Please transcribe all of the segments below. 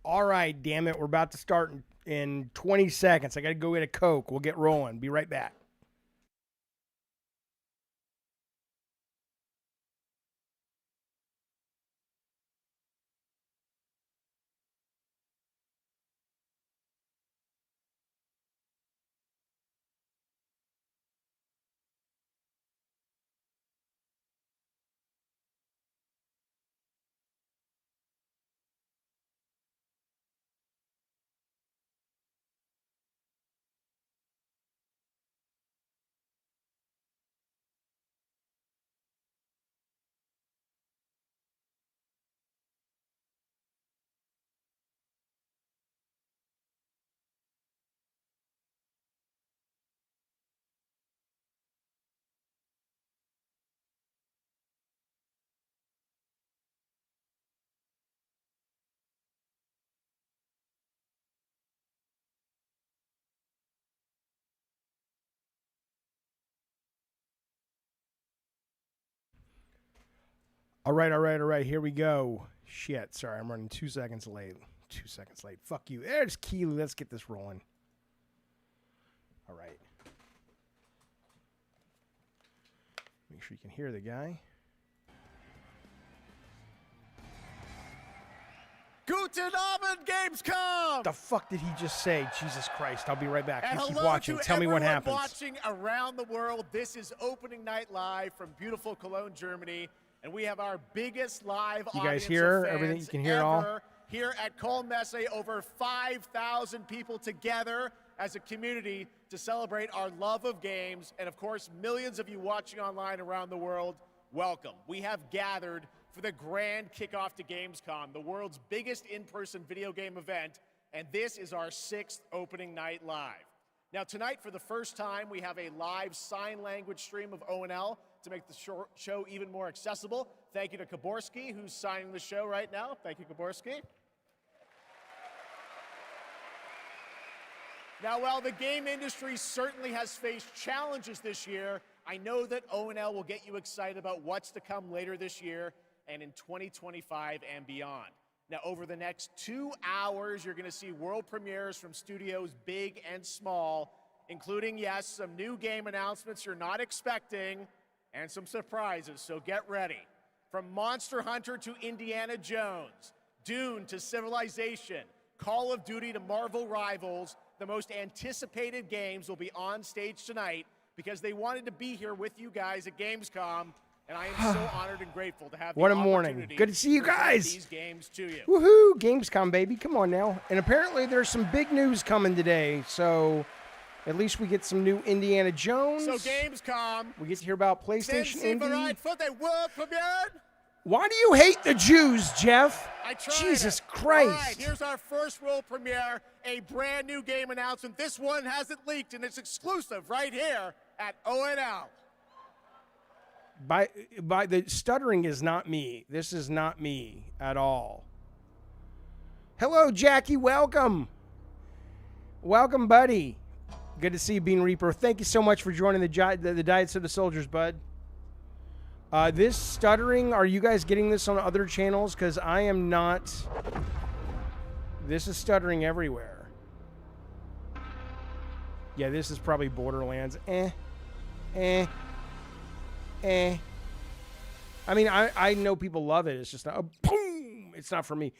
All right, damn it. We're about to start in 20 seconds. I got to go get a Coke. We'll get rolling. Be right back. All right. Here we go. Shit. Sorry, I'm running 2 seconds late. 2 seconds late. Fuck you. There's Keely. Let's get this rolling. All right. Make sure you can hear the guy. Guten Abend, Gamescom! The fuck did he just say? Jesus Christ. I'll be right back. And You keep hello watching. to Tell me what everyone happens. watching around the world. This is opening night live from beautiful Cologne, Germany. And we have our biggest live You audience guys hear of fans everything? You can hear it ever all? here at Cologne Messe. Over 5,000 people together as a community to celebrate our love of games. And of course, millions of you watching online around the world, welcome. We have gathered for the grand kickoff to Gamescom, the world's biggest in-person video game event, and this is our 6th opening night live. Now tonight, for the first time, we have a live sign language stream of O&L to make the show even more accessible. Thank you to Kaborski, who's signing the show right now. Thank you, Kaborski. Now, while the game industry certainly has faced challenges this year, I know that O&L will get you excited about what's to come later this year and in 2025 and beyond. Now, over the next 2 hours, you're going to see world premieres from studios big and small, including, yes, some new game announcements you're not expecting, and some surprises, so get ready. From Monster Hunter to Indiana Jones, Dune to Civilization, Call of Duty to Marvel Rivals, the most anticipated games will be on stage tonight because they wanted to be here with you guys at Gamescom. And I am so honored and grateful to have What the a morning. opportunity Good to see you present guys. These games to you. Woohoo! Gamescom, baby. Come on now. And apparently there's some big news coming today. So at least we get some new Indiana Jones. So Gamescom. We get to hear about PlayStation Indie. For the world premiere. Why do you hate the Jews, Jeff? I tried Jesus it. Christ. All right, here's our first world premiere, a brand new game announcement. This one hasn't leaked, and it's exclusive right here at O&L. By the stuttering is not me. This is not me at all. Hello, Jackie. Welcome. Welcome, buddy. Good to see you, Bean Reaper. Thank you so much for joining the Diets of the Soldiers, bud. This stuttering, are you guys getting this on other channels? Because I am not. This is stuttering everywhere. Yeah, this is probably Borderlands. I mean, I know people love it. It's just not. Boom! It's not for me.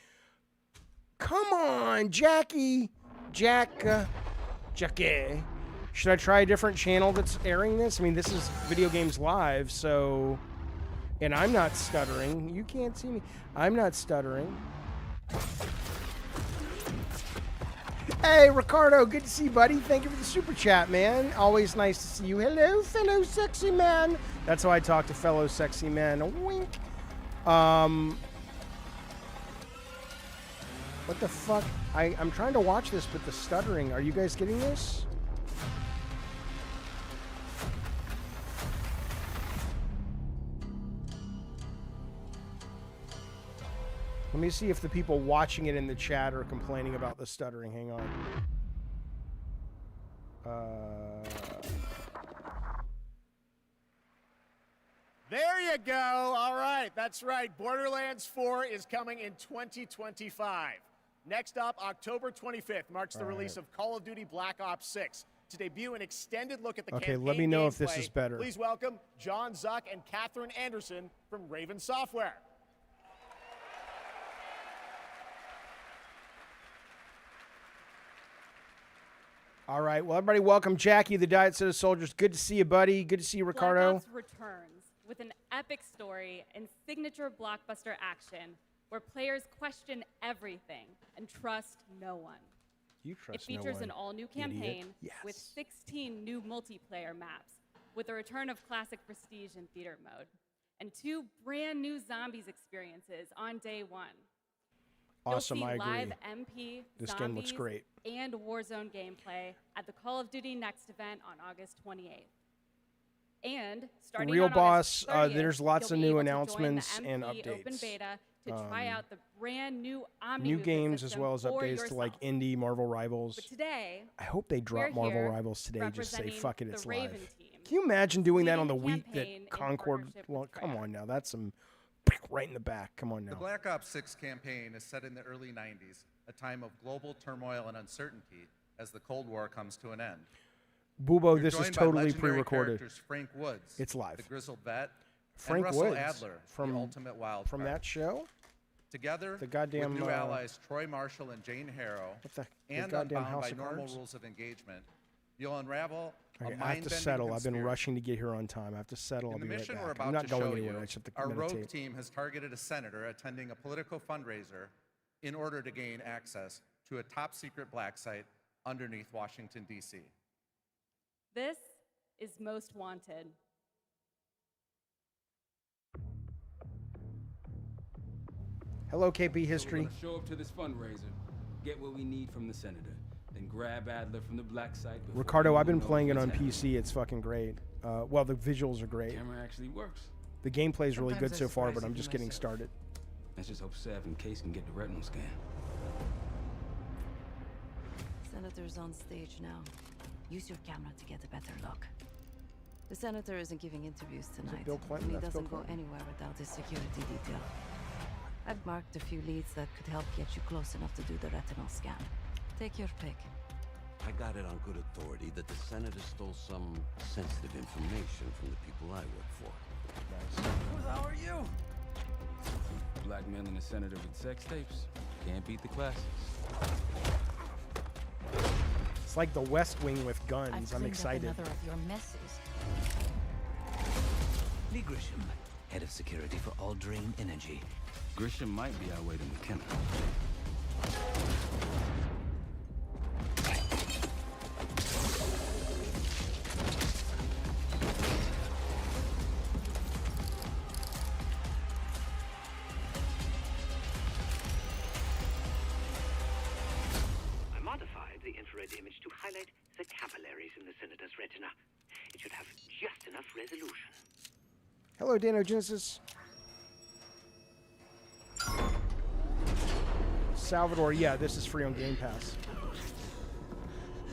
Come on, Jackie. Jackie. Should I try a different channel that's airing this? I mean, this is Video Games Live, so. And I'm not stuttering. You can't see me. I'm not stuttering. Hey, Ricardo. Good to see you, buddy. Thank you for the super chat, man. Always nice to see you. Hello, fellow sexy man. That's how I talk to fellow sexy men. A wink. What the fuck? I'm trying to watch this, but the stuttering. Are you guys getting this? Let me see if the people watching it in the chat are complaining about the stuttering. Hang on. There you go. All right. That's right. Borderlands 4 is coming in 2025. Next up, October 25th marks the release of Call of Duty Black Ops 6. To debut an extended look at the campaign let me know if gameplay, this is better. Please welcome John Zack and Catherine Anderson from Raven Software. All right. Well, everybody, welcome Jackie, the Diet Soda Soldiers. Good to see you, buddy. Good to see you, Ricardo. Black Ops returns with an epic story and signature blockbuster action where players question everything and trust no one. You trust It features no one, an all-new campaign Yes. with 16 new multiplayer maps, with the return of classic Prestige and Theater mode, and 2 brand new Zombies experiences on day 1. Awesome, You'll see I agree. live MP, This Zombies, game looks great. and Warzone gameplay at the Call of Duty Next event on August 28th. And starting Real on Boss, August 30th, there's lots you'll of be new able to join the announcements and MP Open updates. beta to try out the brand new New Omni games as well as updates to like indie Marvel Rivals. But today, I hope they drop we're Marvel here Rivals today. Just say, representing fuck it, the it's Raven live. team, Can you imagine doing that on the leading week campaign in that Concord? partnership Well, with come Rare. on now. That's some right in the back. Come on The now. Black Ops 6 campaign is set in the early 90s, a time of global turmoil and uncertainty as the Cold War comes to an end. Bubo, You're this is joined by totally legendary pre-recorded. characters Frank Woods, It's live. the grizzled vet, Frank and Russell Woods Adler, from the ultimate wild from card. that show. Together the goddamn, with new allies Troy Marshall and Jane Harrow, What the and goddamn unbound House by of normal Cards? rules of engagement, you'll unravel Okay, a I have to mind-bending settle. I've been conspiracy. rushing to get here on time. I have to settle. I'll In the be right mission back. we're about I'm not to going show anywhere. you, I just have to our rogue meditate. team has targeted a senator attending a political fundraiser in order to gain access to a top-secret black site underneath Washington, D.C. This is Most Wanted. Hello, KP History. We're gonna show up to this fundraiser, get what we need from the senator, then grab Adler from the black site. before Ricardo, I've been anyone playing it knows on what's happening. PC. It's fucking great. Well, the visuals are great. Camera actually works. The gameplay's really good Sometimes so I far, but surprise I'm even just getting myself. started. Let's just hope Sev and Case can get the retinal scan. Senator's on stage now. Use your camera to get a better look. The senator isn't giving interviews tonight. Bill Clinton? And he That's Bill doesn't go Clinton. anywhere without his security detail. I've marked a few leads that could help get you close enough to do the retinal scan. Take your pick. I got it on good authority that the senator stole some sensitive information from the people I work for. Who the hell are you? Blackmailing a senator with sex tapes. Can't beat the classics. It's like the West Wing with guns. I've I'm cleaned excited. up another of your messes. Lee Grisham, head of security for Aldrin Energy. Grisham might be our way to McKenna. I modified the infrared image to highlight the capillaries in the senator's retina. It should have just enough resolution. Hello, Dano Genesis. Salvador, yeah, this is free on Game Pass.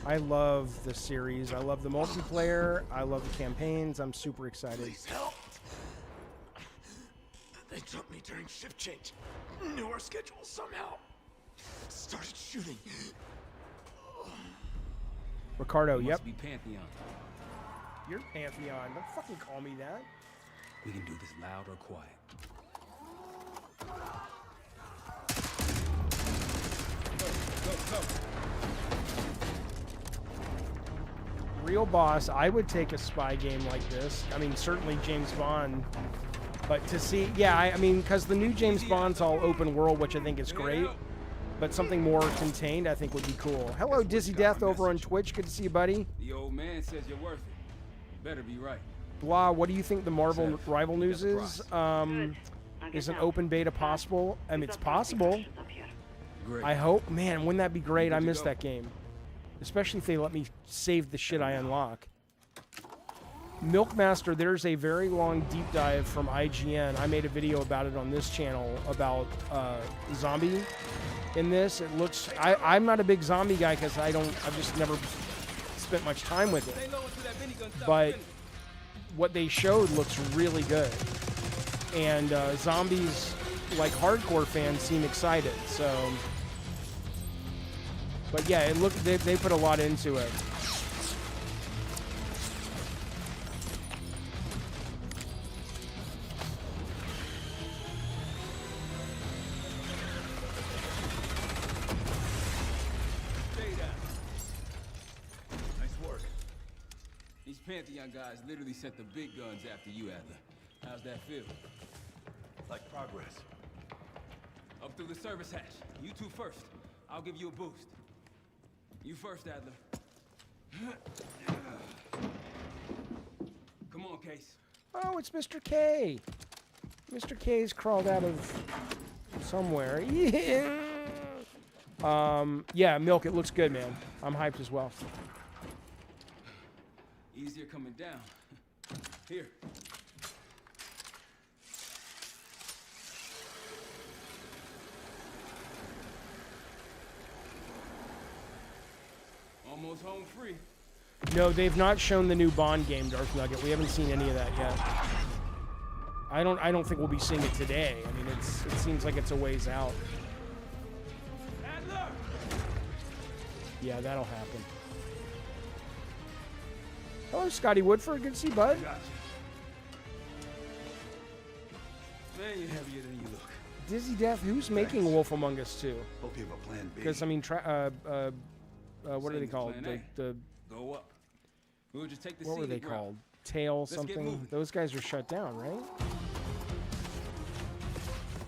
I love the series. I love the multiplayer. I love the campaigns. I'm super excited. Please help. They took me during shift change. Knew our schedule somehow. Started shooting. Ricardo, yep. Must be Pantheon. You're Pantheon. Don't fucking call me that. We can do this loud or quiet. Go. Real Boss, I would take a spy game like this. I mean, certainly James Bond. But to see, yeah, I mean, because the new James Bond's all open world, which I think is great. But something more contained, I think, would be cool. Hello, Dizzy Death over on Twitch. Good to see you, buddy. The old man says you're worth it. Better be right. Blah, what do you think the Marvel Seth, rival you news got the is? prize. Is an open beta possible? It's possible. Great. I hope. Man, wouldn't that be great? I Good to missed go. that game. Especially if they let me save the shit I unlock. Milkmaster, there's a very long deep dive from IGN. I made a video about it on this channel about zombie in this. It looks... I'm not a big zombie guy because I've just never spent much time with it. But what they showed looks really good. And zombies, like hardcore fans, seem excited. So But yeah, it looked they put a lot into it. Pantheon guys literally sent the big guns after you, Adler. How's that feel? Like progress. Up through the service hatch. You two first. I'll give you a boost. You first, Adler. Come on, Case. Oh, it's Mr. K. Mr. K's crawled out of somewhere. Yeah. Yeah, Milk, it looks good, man. I'm hyped as well. Easier coming down. Here. Almost home free. No, they've not shown the new Bond game, Dark Nugget. We haven't seen any of that yet. I don't think we'll be seeing it today. I mean, it seems like it's a ways out. Adler! Yeah, that'll happen. Hello, Scotty Woodford. Good to see you, bud. Got you. Man, you're heavier than you look. Dizzy Death, who's making Wolf Among Us 2? Hope you have a plan B. Because, I mean, what are they called? The Go up. We'll just take the what were they scenic route. called? Tail Let's get something? moving. Those guys are shut down, right?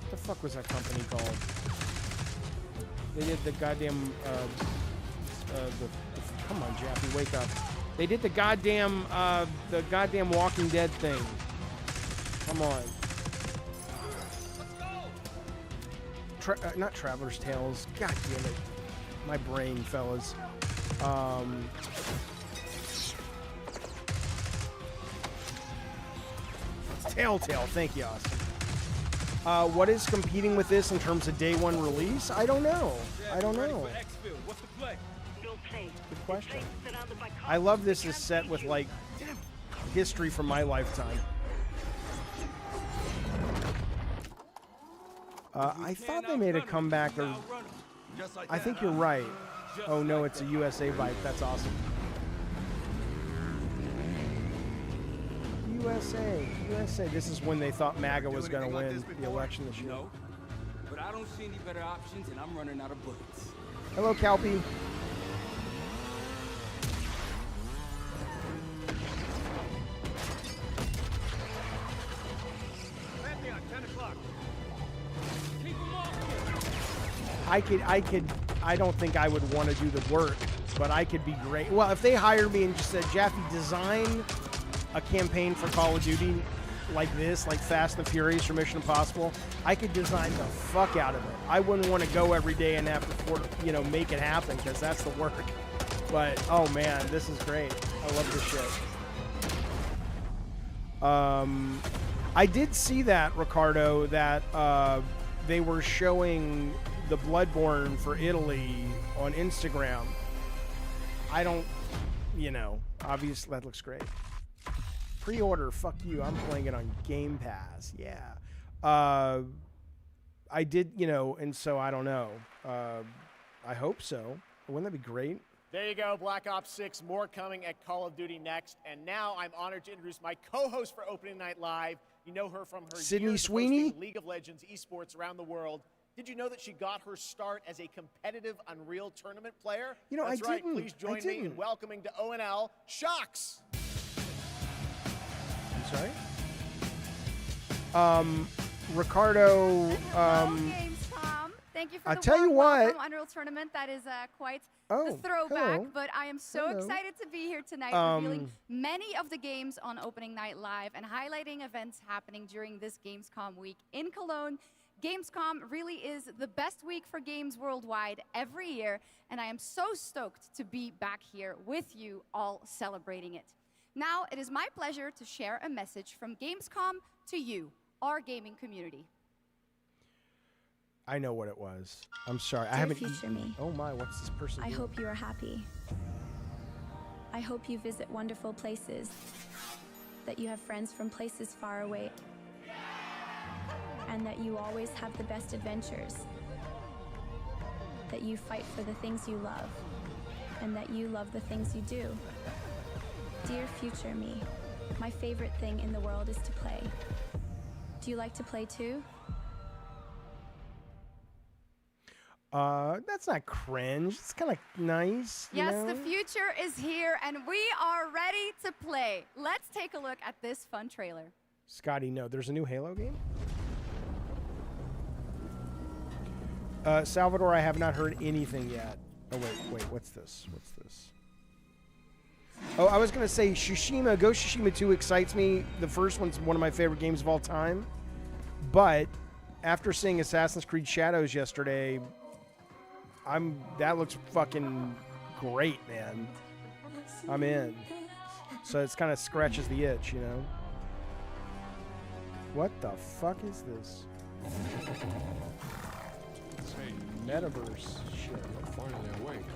What the fuck was that company called? They did the goddamn, come on, Jaffe, wake up. They did the goddamn Walking Dead thing. Come on. Not Traveler's Tales. God damn it. My brain, fellas. Telltale. Thank you, Austin. What is competing with this in terms of day one release? I don't know. I don't know. What's the play? Good question. I love this is set with, like, history from my lifetime. I thought they made a comeback, or I think you're right. Oh no, it's a USA bike. That's awesome. USA. This is when they thought MAGA was going to win the election this year. No, but I don't see any better options, and I'm running out of bullets. Hello, Calpy. Pantheon, 10 o'clock. Keep them off. I don't think I would want to do the work, but I could be great. Well, if they hired me and just said, Jaffe, design a campaign for Call of Duty like this, like Fast and Furious or Mission Impossible, I could design the fuck out of it. I wouldn't want to go every day and have to, make it happen, because that's the work. But, oh man, this is great. I love this shit. I did see that, Ricardo, that they were showing the Bloodborne for Italy on Instagram. I don't, obviously that looks great. Pre-order, fuck you. I'm playing it on Game Pass. Yeah. I did, and so I don't know. I hope so. Wouldn't that be great? There you go, Black Ops 6, more coming at Call of Duty next. And now I'm honored to introduce my co-host for Opening Night Live. You know her from her Sydney years of Sweeney? hosting League of Legends esports around the world. Did you know that she got her start as a competitive Unreal Tournament player? That's right. Please join me in welcoming to ONL, Shocks. I'm sorry? Ricardo, Gamescom. Thank you for I'll the tell you warm what. welcome, Unreal Tournament. That is quite the throwback, hello. but I am so Hello. excited to be here tonight, revealing many of the games on Opening Night Live and highlighting events happening during this Gamescom week in Cologne. Gamescom really is the best week for games worldwide every year, and I am so stoked to be back here with you all celebrating it. Now, it is my pleasure to share a message from Gamescom to you, our gaming community. I know what it was. I'm sorry. I Dear haven't. future me, Oh my, what's this person I doing? hope you are happy. I hope you visit wonderful places, that you have friends from places far away, and that you always have the best adventures. that you fight for the things you love, and that you love the things you do. Dear future me, my favorite thing in the world is to play. Do you like to play too? That's not cringe. It's kind of nice. Yes, you know? the future is here, and we are ready to play. Let's take a look at this fun trailer. Scotty, no, there's a new Halo game? Salvador, I have not heard anything yet. Oh, wait, what's this? What's this? Oh, I was going to say Tsushima, Ghost of Tsushima 2 excites me. The first one's one of my favorite games of all time. But after seeing Assassin's Creed Shadows yesterday, that looks fucking great, man. I'm in. So it's kind of scratches the itch, you know? What the fuck is this? Metaverse shit. You're finally awake.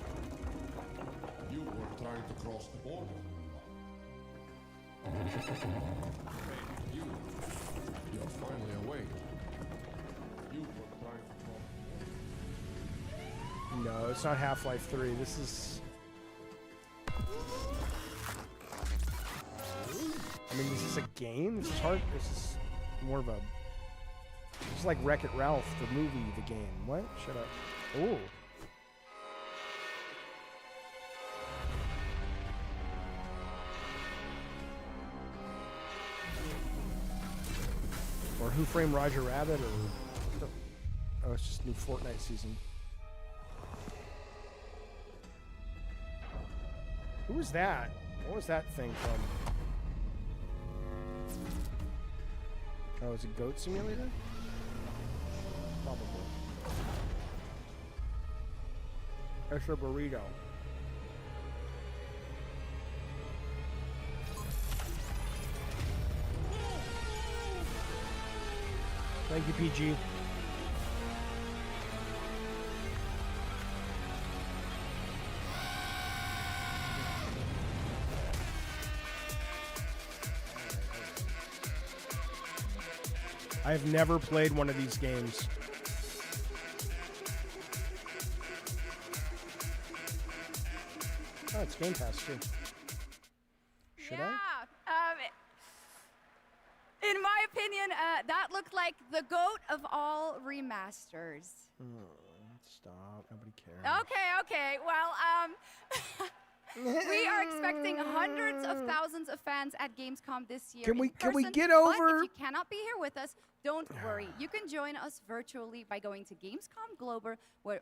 You were trying to cross the border. Hey, you're finally awake. You were trying to cross the border. No, it's not Half-Life 3. This is... I mean, is this a game? This is hard. This is more of a... It's like Wreck-It Ralph, the movie, the game. What? Shut up. Ooh. Or Who Framed Roger Rabbit, or... Oh, it's just new Fortnite season. Who was that? What was that thing from? Oh, is it Goat Simulator? Probably. It's a burrito. Thank you, PG. I have never played one of these games. Oh, it's Game Pass too. Should I? In my opinion, that looked like the GOAT of all remasters. Stop. Nobody cares. Okay. Well, we are expecting hundreds of thousands of fans at Gamescom this year. Can we get But over? if you cannot be here with us, don't worry. You can join us virtually by going to Gamescom Global, where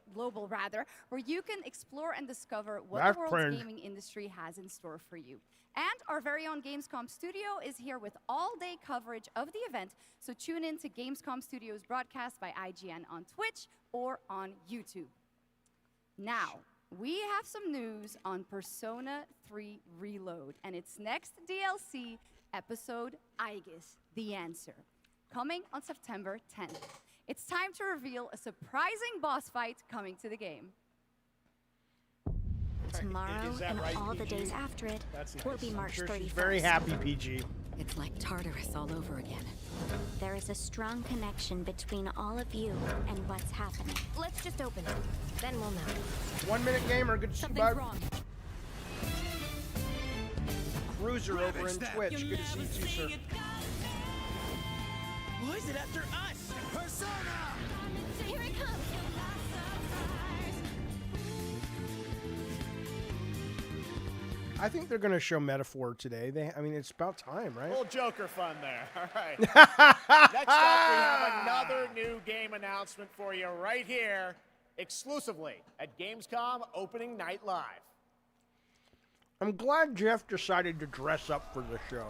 you can explore and discover what the world's gaming industry has in store for you. And our very own Gamescom studio is here with all-day coverage of the event, so tune in to Gamescom Studios broadcast by IGN on Twitch or on YouTube. Now, we have some news on Persona 3 Reload and its next DLC episode, Aegis, The Answer, coming on September 10th. It's time to reveal a surprising boss fight coming to the game. Tomorrow and right, all the PG? days after it That's will nice. be I'm March sure 31st. she's very happy, PG. It's like Tartarus all over again. There is a strong connection between all of you and what's happening. Let's just open it. Then we'll know. 1 Minute Gamer, good to see you, bud. wrong. Cruiser over in Twitch, good to see you too, sir. Why is it after us? Persona! Here it comes. I think they're going to show Metaphor today. I mean, it's about time, right? Little Joker fun there. All right. Next up, we have another new game announcement for you right here, exclusively at Gamescom Opening Night Live. I'm glad Jeff decided to dress up for the show.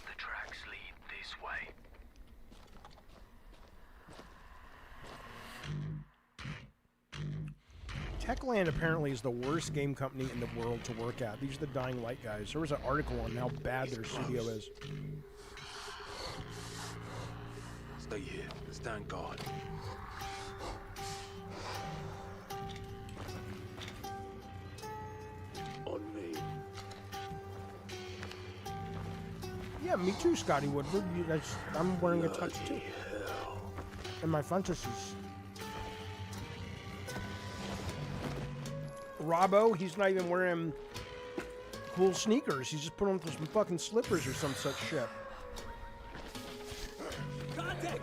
The tracks lead this way. Techland apparently is the worst game company in the world to work at. These are the Dying Light guys. There was an article on how bad their studio is. Stay here. Stand guard. On me. Yeah, me too, Scotty Woodward. I'm wearing a tux too. And my fantasies. Robbo, he's not even wearing cool sneakers. He's just putting on some fucking slippers or some such shit. Contact!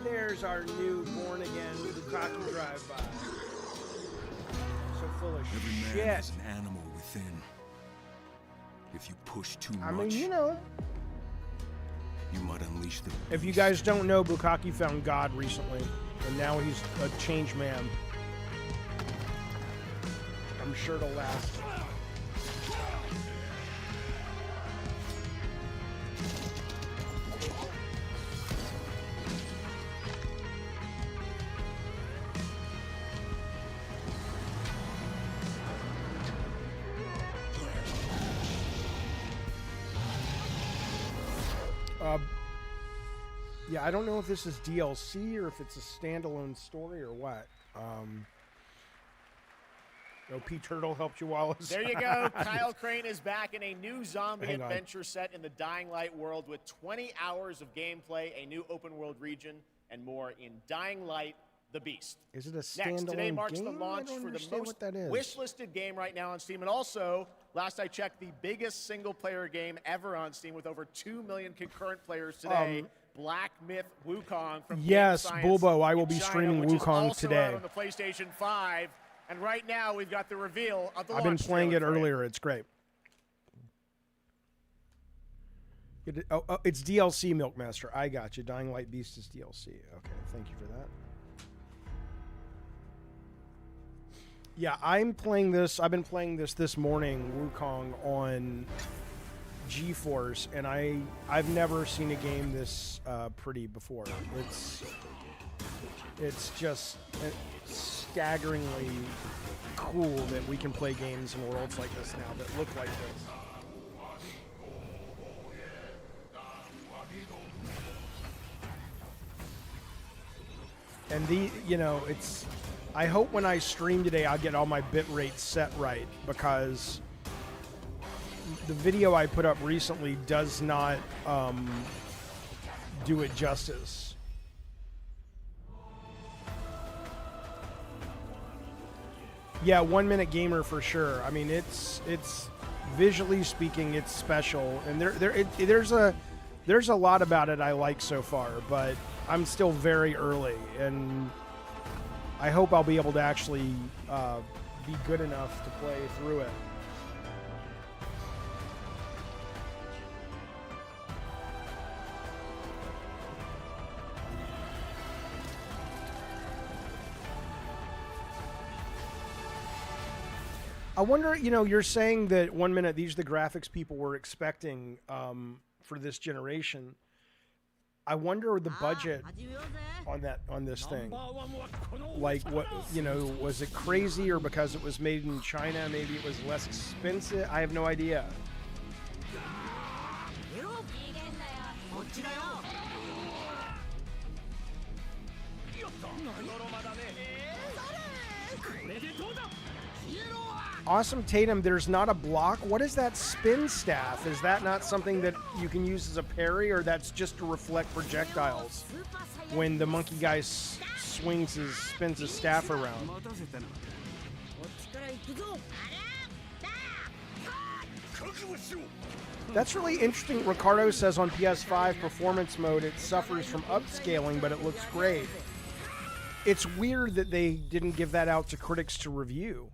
There's our new born-again Bukkake drive-by. So full of Every man shit. has an animal within. If you push too much, I mean, you know. you might unleash the If you guys don't know, Bukkake found God recently, and now he's a changed man. I'm sure it'll last. Yeah, I don't know if this is DLC or if it's a standalone story or what. P Turtle helped you, Wallace. There you go. Kyle Crane is back in a new zombie adventure set in the Dying Light world with 20 hours of gameplay, a new open world region, and more in Dying Light: The Beast. Is it a standalone Next, today marks game? the launch I don't for the understand most what that is. wish-listed game right now on Steam, and also, last I checked, the biggest single-player game ever on Steam with over 2 million concurrent players today. Black Myth Wukong from Yes, Game Bulbo, I will in be China, streaming which is Wukong also today. out on the PlayStation 5. And right now, we've got the reveal of the I've been launch playing it trailer for earlier. It's great. It's DLC, Milkmaster. I got you. Dying Light Beast is DLC. Okay, thank you for that. Yeah, I'm playing this. I've been playing this morning, Wukong, on GeForce, and I've never seen a game this pretty before. It's just staggeringly cool that we can play games in worlds like this now that look like this. And it's. I hope when I stream today, I'll get all my bit rates set right, because the video I put up recently does not do it justice. Yeah, 1 Minute Gamer for sure. I mean, it's visually speaking, it's special, and there's a lot about it I like so far, but I'm still very early, and I hope I'll be able to actually be good enough to play through it. I wonder, you're saying that 1 minute, these are the graphics people were expecting for this generation. I wonder the budget on this thing. Like, what, was it crazy, or because it was made in China, maybe it was less expensive? I have no idea. Awesome Tatum, there's not a block. What is that spin staff? Is that not something that you can use as a parry, or that's just to reflect projectiles when the monkey guy spins his staff around? That's really interesting. Ricardo says on PS5 performance mode it suffers from upscaling, but it looks great. It's weird that they didn't give that out to critics to review.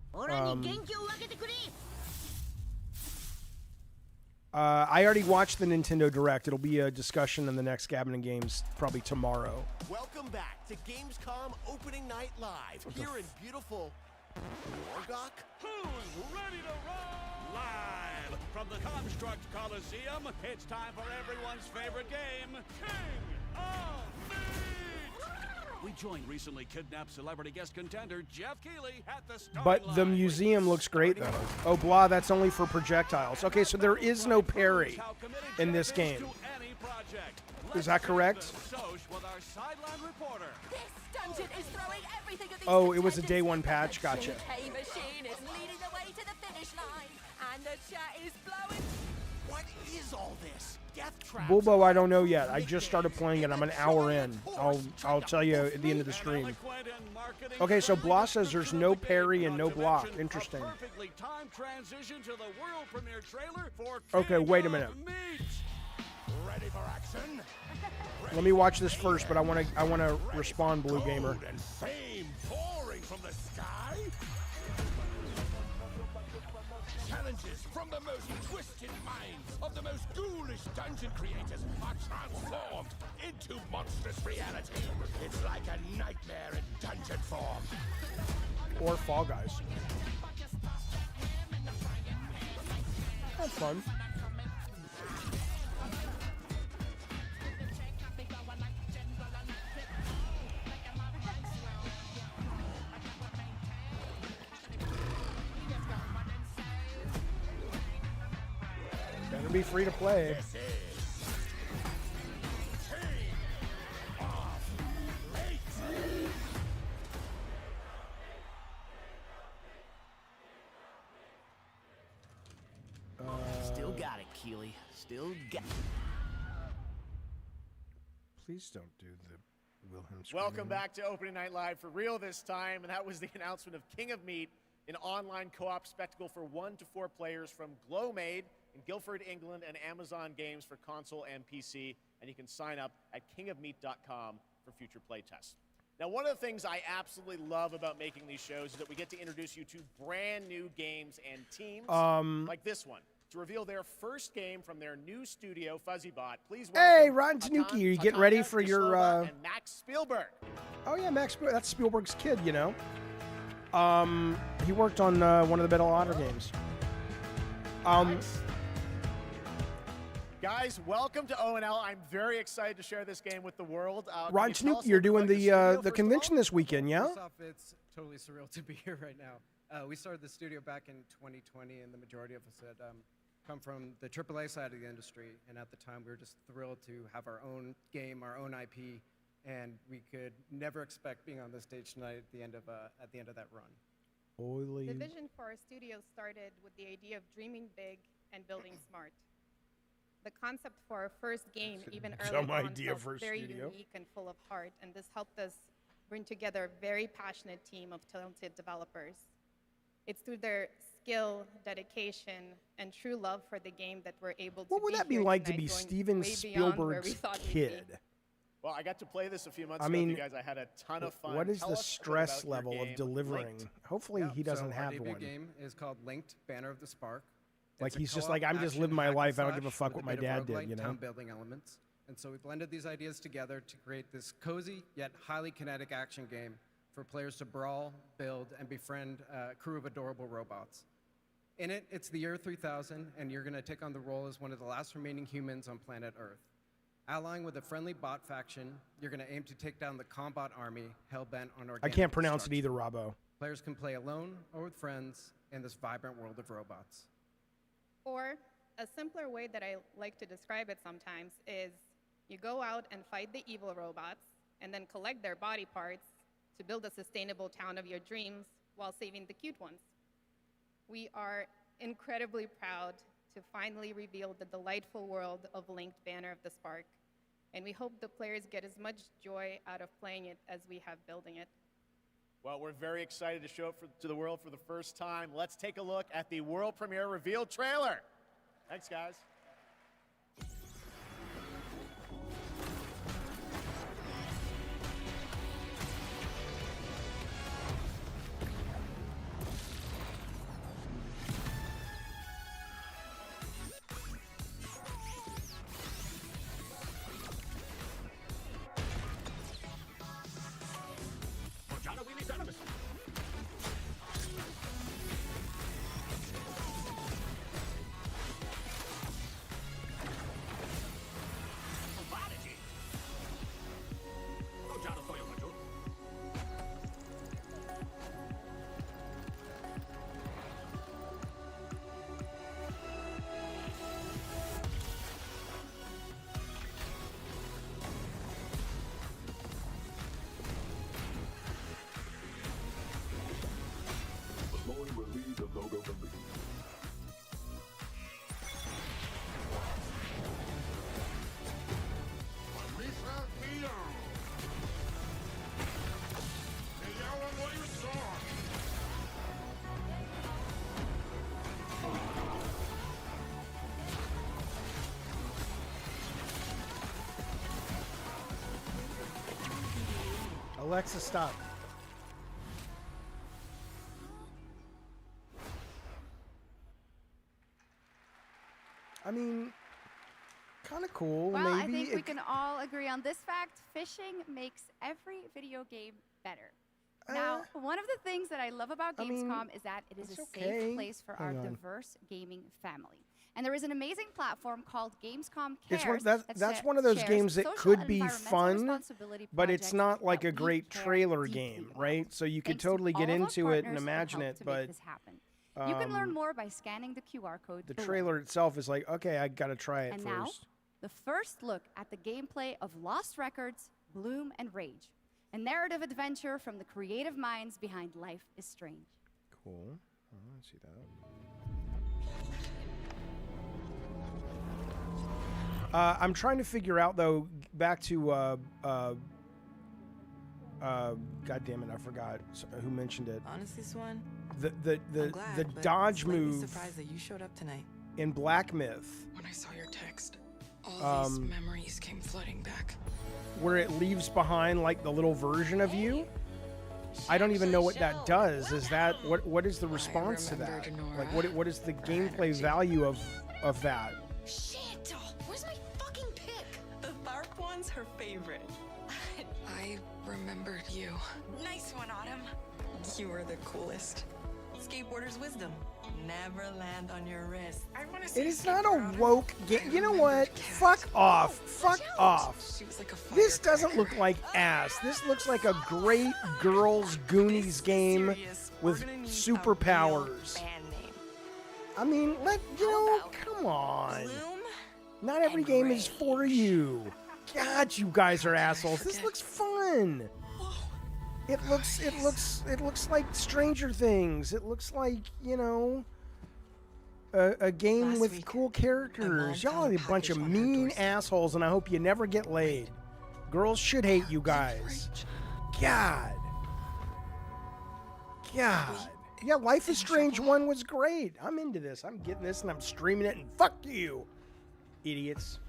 I already watched the Nintendo Direct. It'll be a discussion in the next Gavin and Games probably tomorrow. Welcome back to Gamescom Opening Night Live here in beautiful Wargok. Who's ready to roll? Live from the Construct Coliseum, it's time for everyone's favorite game, King of Meat! We joined recently kidnapped celebrity guest contender Jeff Keighley at the starting But the museum looks great, though. Oh, blah, that's only for projectiles. Okay, so there is no parry in this game. Is that correct? Oh, it was a day one patch. Gotcha. Bulbo, I don't know yet. I just started playing it. I'm an hour in. I'll tell you at the end of the stream. Okay, so Blah says there's no parry and no block. Interesting. Okay, wait a minute. Ready for action? Let me watch this first, but I want to respond, Blue Gamer. And fame pouring from the sky. Challenges from the most twisted minds of the most ghoulish dungeon creators are transformed into monstrous reality. It's like a nightmare in dungeon form. Or Fall Guys. That's fun. Better be free to play. Still got it, Keely. Still got it. Please don't do the Wilhelm screaming. Welcome back to Opening Night Live for real this time, and that was the announcement of King of Meat, an online co-op spectacle for 1 to 4 players from Glowmade in Guildford, England, and Amazon Games for console and PC, and you can sign up at kingofmeat.com for future playtests. Now, one of the things I absolutely love about making these shows is that we get to introduce you to brand new games and teams like this one. To reveal their first game from their new studio, FuzzyBot, please welcome Hey, Ron Tanuki, are you getting ready for your and Max Spielberg. Oh yeah, Max. That's Spielberg's kid, you know. He worked on one of the Battle Otter games. Guys, welcome to ONL. I'm very excited to share this game with the world. Ron Tanuki, you're doing the convention this weekend, yeah? First off, it's totally surreal to be here right now. We started the studio back in 2020, and the majority of us had come from the AAA side of the industry. And at the time, we were just thrilled to have our own game, our own IP, and we could never expect being on this stage tonight at the end of that run. Oily. The vision for our studio started with the idea of dreaming big and building smart. The concept for our first game, even early on, felt very unique and full of heart, and this helped us bring together a very passionate team of talented developers. It's through their skill, dedication, and true love for the game that we're able to What would that be like to be Steven Spielberg's kid? Well, I got to play this a few months ago with you guys. I had a ton of fun. What is Tell the us stress about your level of game, delivering? Linked. Hopefully he doesn't so have our debut one. game is called Linked: Banner of the Spark. Like It's a he's just co-op like, I'm just action living my hack and life. I don't give a slash fuck with what a my bit of dad did, roguelite you know? town building elements. And so we blended these ideas together to create this cozy yet highly kinetic action game for players to brawl, build, and befriend a crew of adorable robots. In it, it's the year 3000, and you're going to take on the role as one of the last remaining humans on planet Earth. Allying with a friendly bot faction, you're going to aim to take down the Combot army hell-bent on organic I can't pronounce it destruction. either, Robbo. Players can play alone or with friends in this vibrant world of robots. Or a simpler way that I like to describe it sometimes is you go out and fight the evil robots and then collect their body parts to build a sustainable town of your dreams while saving the cute ones. We are incredibly proud to finally reveal the delightful world of Linked: Banner of the Spark, and we hope the players get as much joy out of playing it as we have building it. Well, we're very excited to show it to the world for the first time. Let's take a look at the world premiere reveal trailer. Thanks, guys. Alexa, stop. I mean, kind of cool. Well, maybe I think we it- can all agree on this fact. Fishing makes every video game better. Now, one of the things that I love about Gamescom is that it is a safe place for our Hang on. diverse gaming family. And there is an amazing platform called Gamescom It's Cares. one, that's one of those shares games that social could and be environmental fun, responsibility but it's projects not like that a we great care trailer deeply game, about. right? So you could Thanks to totally get all of our into it and partners that imagine help it, to make but this happen. You can learn more by scanning the QR code the below. trailer itself is like, okay, I gotta try it And first. now, the first look at the gameplay of Lost Records, Bloom and Rage, a narrative adventure from the creative minds behind Life is Strange. Cool. Oh, I see that. I'm trying to figure out though. Back to God damn it, I forgot who mentioned it. Honestly, Swan, The I'm glad, the but dodge slightly move surprised that you showed up tonight. in Black Myth, When I saw your text, all these Um, memories came flooding back. where it leaves behind like the little version of you. I don't even know what that does. Is that what is the response to that? Like what is the gameplay value of that? Shit! Where's my fucking pick? The Tharp one's her favorite. I remembered you. Nice one, Autumn. You were the coolest. Skateboarder's wisdom. Never land on your wrist. I want to It is not a woke game. You know what? Fuck off. Fuck off. This doesn't look like ass. This looks like a great girls Goonies game with superpowers. I mean, come on. Not every game is for you. God, you guys are assholes. This looks fun. It looks like Stranger Things. It looks like, a game with cool characters. Y'all are a bunch of mean assholes, and I hope you never get laid. Girls should hate you guys. God. Yeah, Life is Strange 1 was great. I'm into this. I'm getting this, and I'm streaming it, and fuck you, idiots.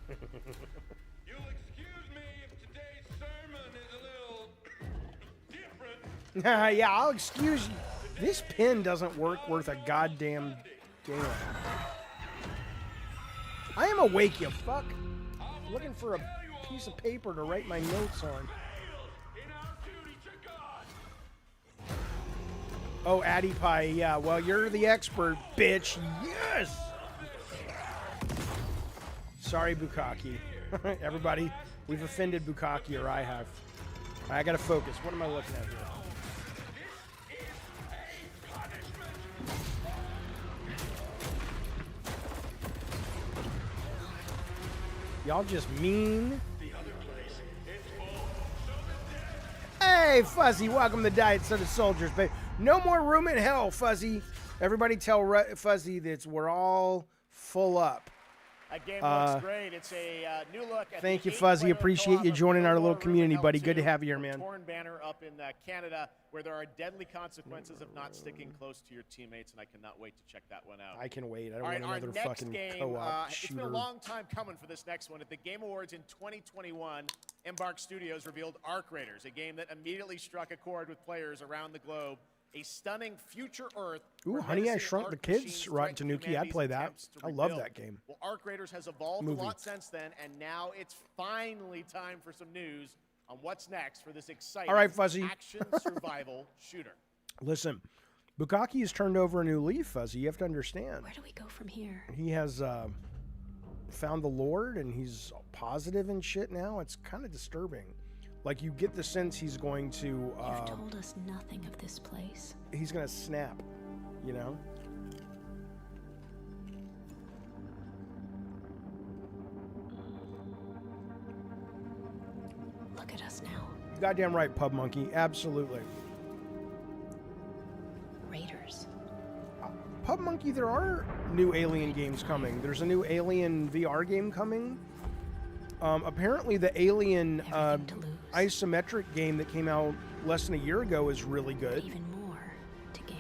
Yeah, I'll excuse you. This pen doesn't work worth a goddamn damn. I am awake, you fuck. Looking for a piece of paper to write my notes on. Oh, Addy Pie, yeah. Well, you're the expert, bitch. Yes! Sorry, Bukkake. Everybody, we've offended Bukkake, or I have. I gotta focus. What am I looking at here? Y'all just mean. Hey, Fuzzy, welcome to Diet Soda Soldiers, baby. No more room in hell, Fuzzy. Everybody tell Fuzzy that we're all full up. That game looks great. It's a new look at Thank the you, Fuzzy. eight-player Appreciate co-op you of joining No our More little Room in community, Hell buddy. 2, Good to have you here, man. Torn banner up in Canada, where there are deadly consequences of not sticking close to your teammates, and I cannot wait to check that one out. I can wait. I don't All right, want our another next fucking game, co-op it's shooter. been a long time coming for this next one. At the Game Awards in 2021, Embark Studios revealed Arc Raiders, a game that immediately struck a chord with players around the globe. A stunning future Earth. Ooh, where Honey, I menacing Shrunk the arc Kids, machines Rotten threaten Tanuki. I'd humanity's play that. attempts to I love rebuild. that game. Well, Arc Raiders has evolved Movie. a lot since then, and now it's finally time for some news on what's next for this exciting All right, Fuzzy. action survival shooter. Listen, Bukkake has turned over a new leaf, Fuzzy. You have to understand. Where do we go from here? He has found the Lord, and he's positive and shit now. It's kind of disturbing. Like, you get the sense he's going to... You've told us nothing of this place. He's going to snap, you know? Look at us now. Goddamn right, Pub Monkey. Absolutely. Raiders. Pub Monkey, there are new Alien games coming. There's a new Alien VR game coming. Apparently, the Alien isometric game that came out less than a year ago is really good. Even more to gain.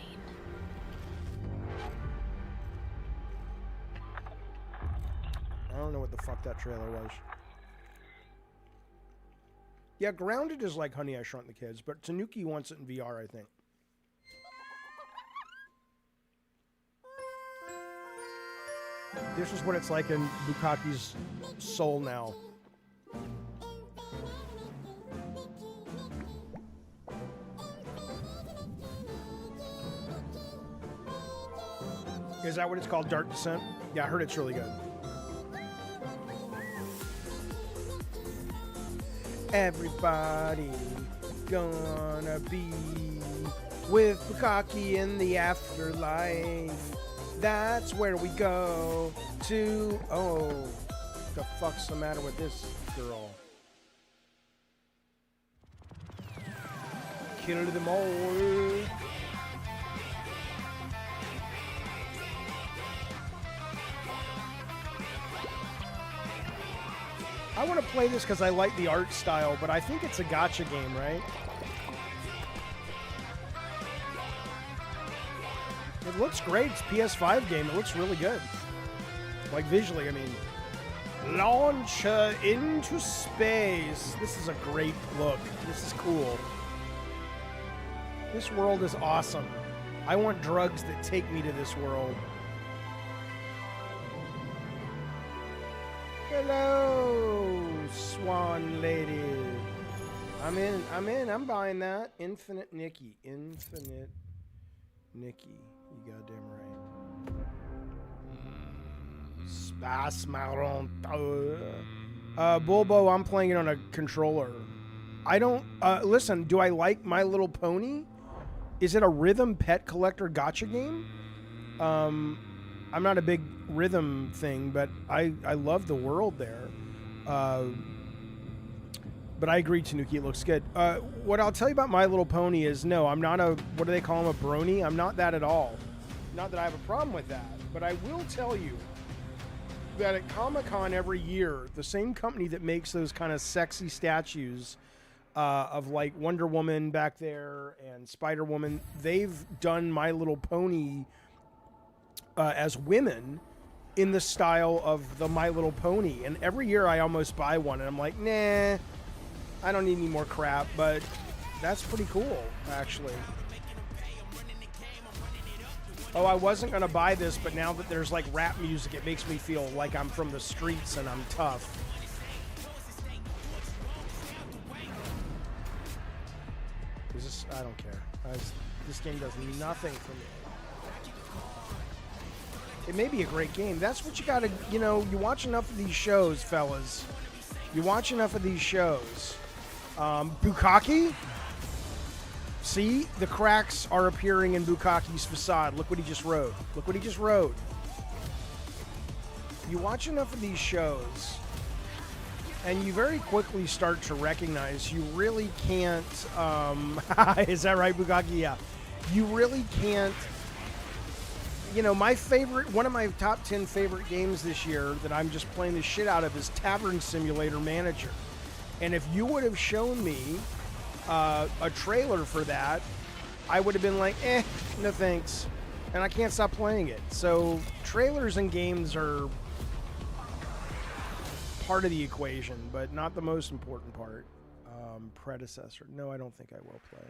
I don't know what the fuck that trailer was. Yeah, Grounded is like Honey, I Shrunk the Kids, but Tanuki wants it in VR, I think. This is what it's like in Bukaki's soul now. Is that what it's called, Dark Descent? Yeah, I heard it's really good. Everybody gonna be with Bukaki in the afterlife. That's where we go to. Oh, the fuck's the matter with this girl? Kill them all. I want to play this because I like the art style, but I think it's a gacha game, right? It looks great. It's a PS5 game. It looks really good. Like visually, I mean. Launch into space. This is a great look. This is cool. This world is awesome. I want drugs that take me to this world. Hello, Swan Lady. I'm in. I'm buying that. Infinite Nikki. Infinite Nikki. You goddamn right. Spas Marron. Bulbo, I'm playing it on a controller. I don't... listen, do I like My Little Pony? Is it a rhythm pet collector gacha game? I'm not a big rhythm thing, but I love the world there. But I agree, Tanuki, it looks good. What I'll tell you about My Little Pony is, no, I'm not a, what do they call him, a brony? I'm not that at all. Not that I have a problem with that, but I will tell you that at Comic-Con every year, the same company that makes those kind of sexy statues of like Wonder Woman back there and Spider-Woman, they've done My Little Pony as women in the style of the My Little Pony. And every year I almost buy one and I'm like, nah, I don't need any more crap, but that's pretty cool, actually. Oh, I wasn't going to buy this, but now that there's like rap music, it makes me feel like I'm from the streets and I'm tough. I don't care. This game does nothing for me. It may be a great game. That's what you gotta, you watch enough of these shows, fellas. You watch enough of these shows. Bukaki? See? The cracks are appearing in Bukaki's facade. Look what he just wrote. Look what he just wrote. You watch enough of these shows, and you very quickly start to recognize you really can't, is that right, Bukaki? Yeah. You really can't, one of my top 10 favorite games this year that I'm just playing the shit out of is Tavern Simulator Manager. And if you would have shown me a trailer for that, I would have been like, no thanks. And I can't stop playing it. So trailers and games are part of the equation, but not the most important part. Predecessor. No, I don't think I will play.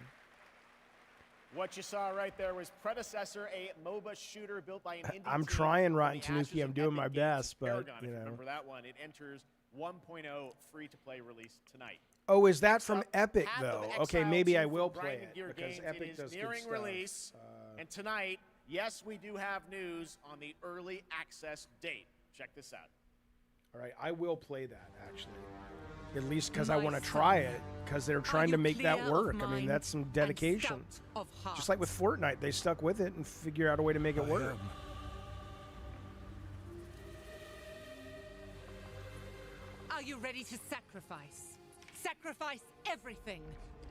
What you saw right there was Predecessor, a MOBA shooter built by an indie I'm team trying, Rotten from the Tanuki. I'm Ashes doing of my Epic best, Games' but, Paragon, if you remember that one. It enters 1.0 free-to-play release tonight. Oh, is that from Epic, Path of though? Exile Okay, maybe 2 I will from play Grinding it, Gear because Games. Epic It does is good nearing stuff. release. And tonight, yes, we do have news on the early access date. Check this out. All right, I will play that, actually. At least because I want to try it, because they're trying to make that work. I mean, that's some dedication. Just like with Fortnite, they stuck with it and figure out a way to make it work. Are you ready to sacrifice? Sacrifice everything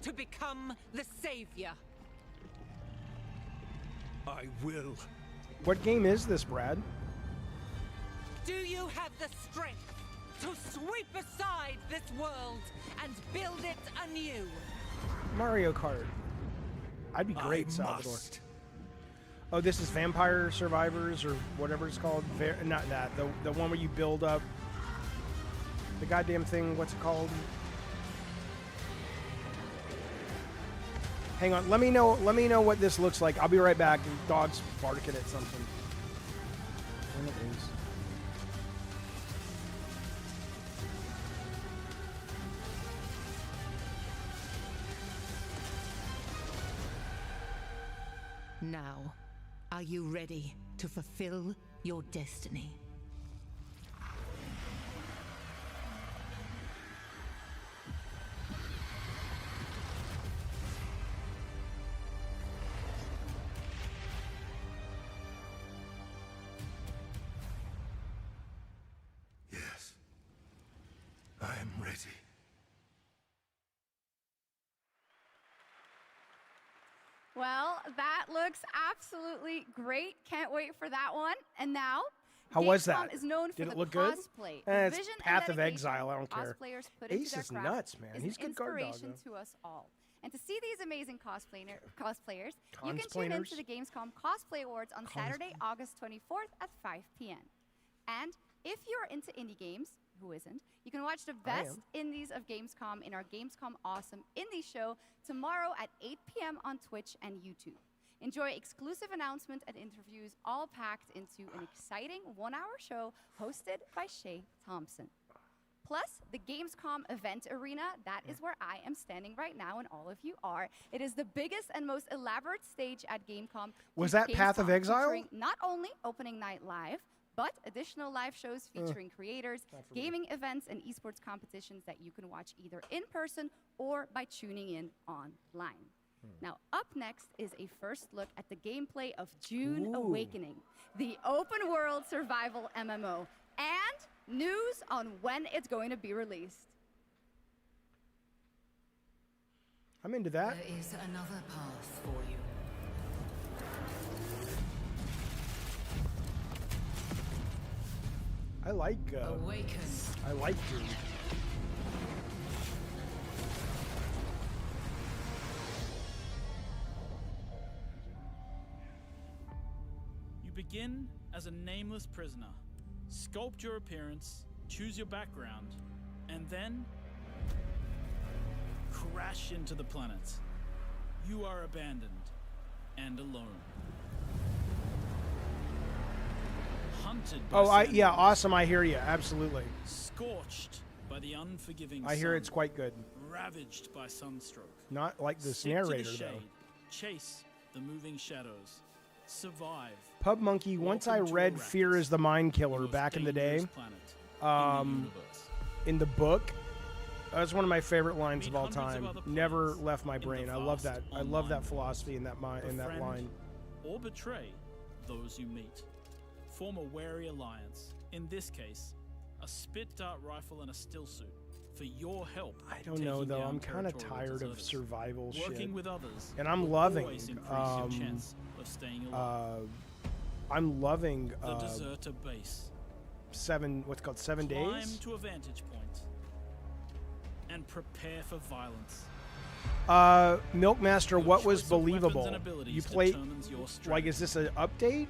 to become the savior. I will. What game is this, Brad? Do you have the strength to sweep aside this world and build it anew? Mario Kart. I'd be great, Salvador. Must. Oh, this is Vampire Survivors or whatever it's called. Not that. The one where you build up the goddamn thing. What's it called? Hang on. Let me know what this looks like. I'll be right back. Dog's barking at something. Damn it, Ace. Now, are you ready to fulfill your destiny? Yes. I am ready. Well, that looks absolutely great. Can't wait for that one. And now, How was Gamescom that? is known for Did the it look good? cosplay. It's vision Path and of dedication Exile. I don't care. cosplayers put Ace into their is craft nuts, man. is He's an good guard dog, inspiration though. to us all. And to see these amazing cosplayers, you can tune Consplainers? into the Gamescom Cosplay Awards on Saturday, August 24th at 5 p.m. And if you're into indie games, who isn't, you can watch the best indies of Gamescom in our Gamescom Awesome Indie Show tomorrow at 8 p.m. on Twitch and YouTube. Enjoy exclusive announcements and interviews, all packed into an exciting one-hour show hosted by Shay Thompson. Plus, the Gamescom event arena, that is where I am standing right now and all of you are. It is the biggest and most elaborate stage at Gamescom. Was that Path of Exile? Featuring not only opening night live, but additional live shows featuring creators, gaming events, and esports competitions that you can watch either in person or by tuning in online. Now, up next is a first look at the gameplay of Dune Awakening, the open world survival MMO, and news on when it's going to be released. I'm into that. There is another path for you. I like Awaken. I like Dune. You begin as a nameless prisoner. Sculpt your appearance, choose your background, and then crash into the planet. You are abandoned and alone. Hunted by yeah, awesome. I hear you. Absolutely. scorched by the unforgiving I hear sun, it's quite good. ravaged by sunstroke. Not like this Stick to the narrator though. shade, chase the moving shadows, survive. Pub Monkey, once I read Fear is the Mind Killer back in the day, in the book, that's one of my favorite lines of all time. Never left my brain. I love that. I love that philosophy in that Befriend line. or betray those you meet. Form a wary alliance. In this case, a spit dart rifle and a still suit for your help. I don't know though. down I'm kind of territorial tired of deserters. survival Working shit. with others And I'm will loving. always increase your chance of staying alive. I'm loving The deserter base. 7 Climb days. to a vantage point and prepare for violence. Milkmaster, what was choice of weapons believable? and abilities You played determines your like, is this an update?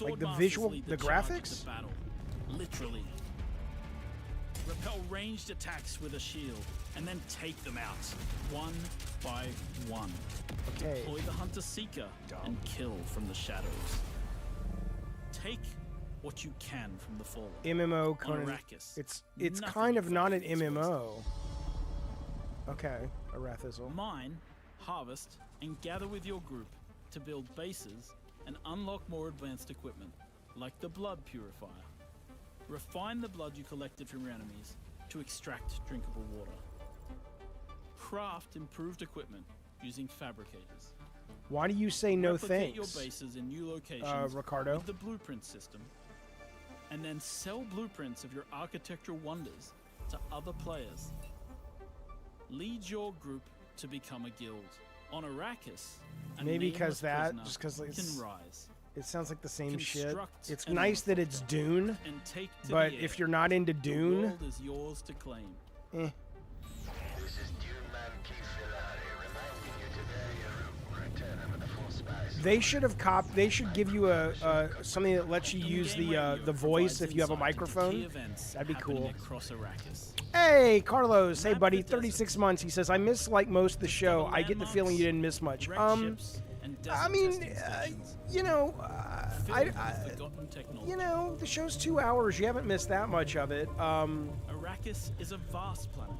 Like the Swordmasters visual, lead the charge graphics? into battle, literally. Repel ranged attacks with a shield, and then take them out, one by one. Okay. Deploy the Hunter-Seeker and kill from the shadows. Take what you can from the fallen. MMO On Conan. Arrakis, It's nothing kind of not an is MMO. Okay, Arathizel. Mine, harvest, and gather with your group to build bases and unlock more advanced equipment, like the blood purifier. Refine the blood you collected from your enemies to extract drinkable water. Craft improved equipment using fabricators. Why do you say no Replicate thanks? your bases in new locations Ricardo? with the blueprint system, and then sell blueprints of your architectural wonders to other players. Lead your group to become a guild. On Arrakis, a Maybe because nameless that, prisoner just because can rise. it sounds like the same shit. Construct It's an nice that it's Dune, and take to but the if air. you're not into The Dune, world is yours to claim. eh. This is Dune Man Keith Filari reminding you to bear your room. Return him with a full spice. They should have They should give you a something that lets you use the voice if you have a microphone. That'd be cool. Hey, Carlos. Hey, buddy. 36 months. He says, I miss like most of the show. I get the feeling you didn't miss much. I mean, you know, the show's 2 hours. You haven't missed that much of it. Arrakis is a vast planet.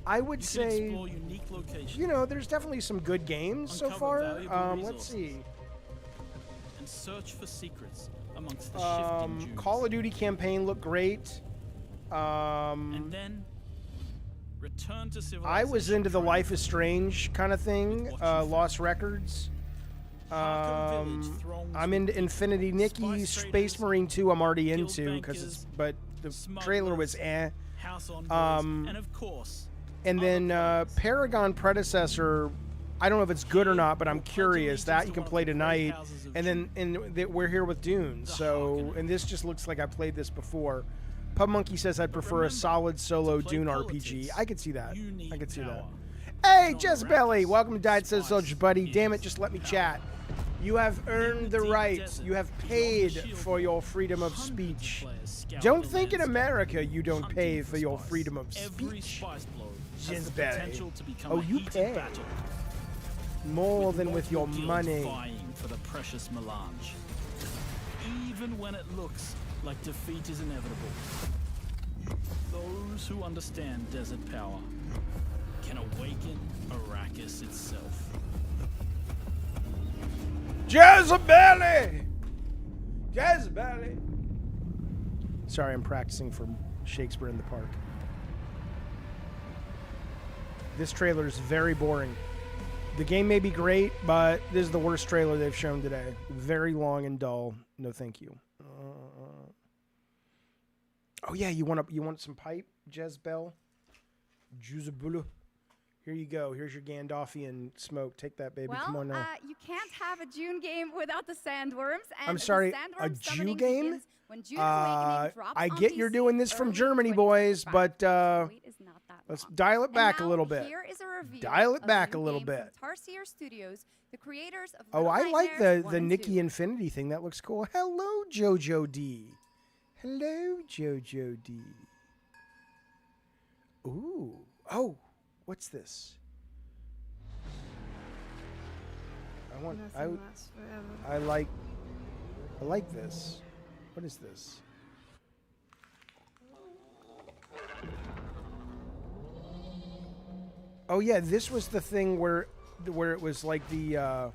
I would say, explore unique locations, you know, there's definitely some good games so far. Let's see. And search for secrets amongst the shifting dunes. Call of Duty campaign looked great. And then return to civilization. I was into the Life is Strange kind of thing. Lost Records. I'm into Infinity Nikki. Space Marine 2 I'm already into because but the trailer was eh. House on and of course. And then Paragon Predecessor, I don't know if it's good or not, but I'm curious. That you can play tonight. And then we're here with Dune. So, and this just looks like I played this before. Pub Monkey says I'd prefer a solid solo Dune RPG. I could see that. I could see that. Hey, Jezebelly, welcome to Diet Says Soldier, buddy. Damn it, just let me chat. You have earned the right. You have paid for your freedom of speech. Don't think in America you don't pay for your freedom of speech. Jezebelly. Oh, you pay. More than with your money. Vying for the precious melange. Even when it looks like defeat is inevitable. Those who understand desert power can awaken Arrakis itself. Jezebelly! Jezebelly! Sorry, I'm practicing for Shakespeare in the Park. This trailer is very boring. The game may be great, but this is the worst trailer they've shown today. Very long and dull. No, thank you. Oh yeah, you want some pipe, Jezebel? Jezebel. Here you go. Here's your Gandalfian smoke. Take that, baby. Well, come on now. You can't have a Dune game without the sandworms. And I'm sorry, a Jew game? I get you're doing this from Germany, boys, but let's dial it back a little bit. Here is a review Dial it of back the a new little game bit. from Tarsier Studios, the creators of Oh, Little I like Nightmares the 1 and Nikki 2. Infinity thing. That looks cool. Hello, Jojo D. Hello, Jojo D. Ooh. Oh, what's this? I like this. What is this? Oh yeah, this was the thing where it was like the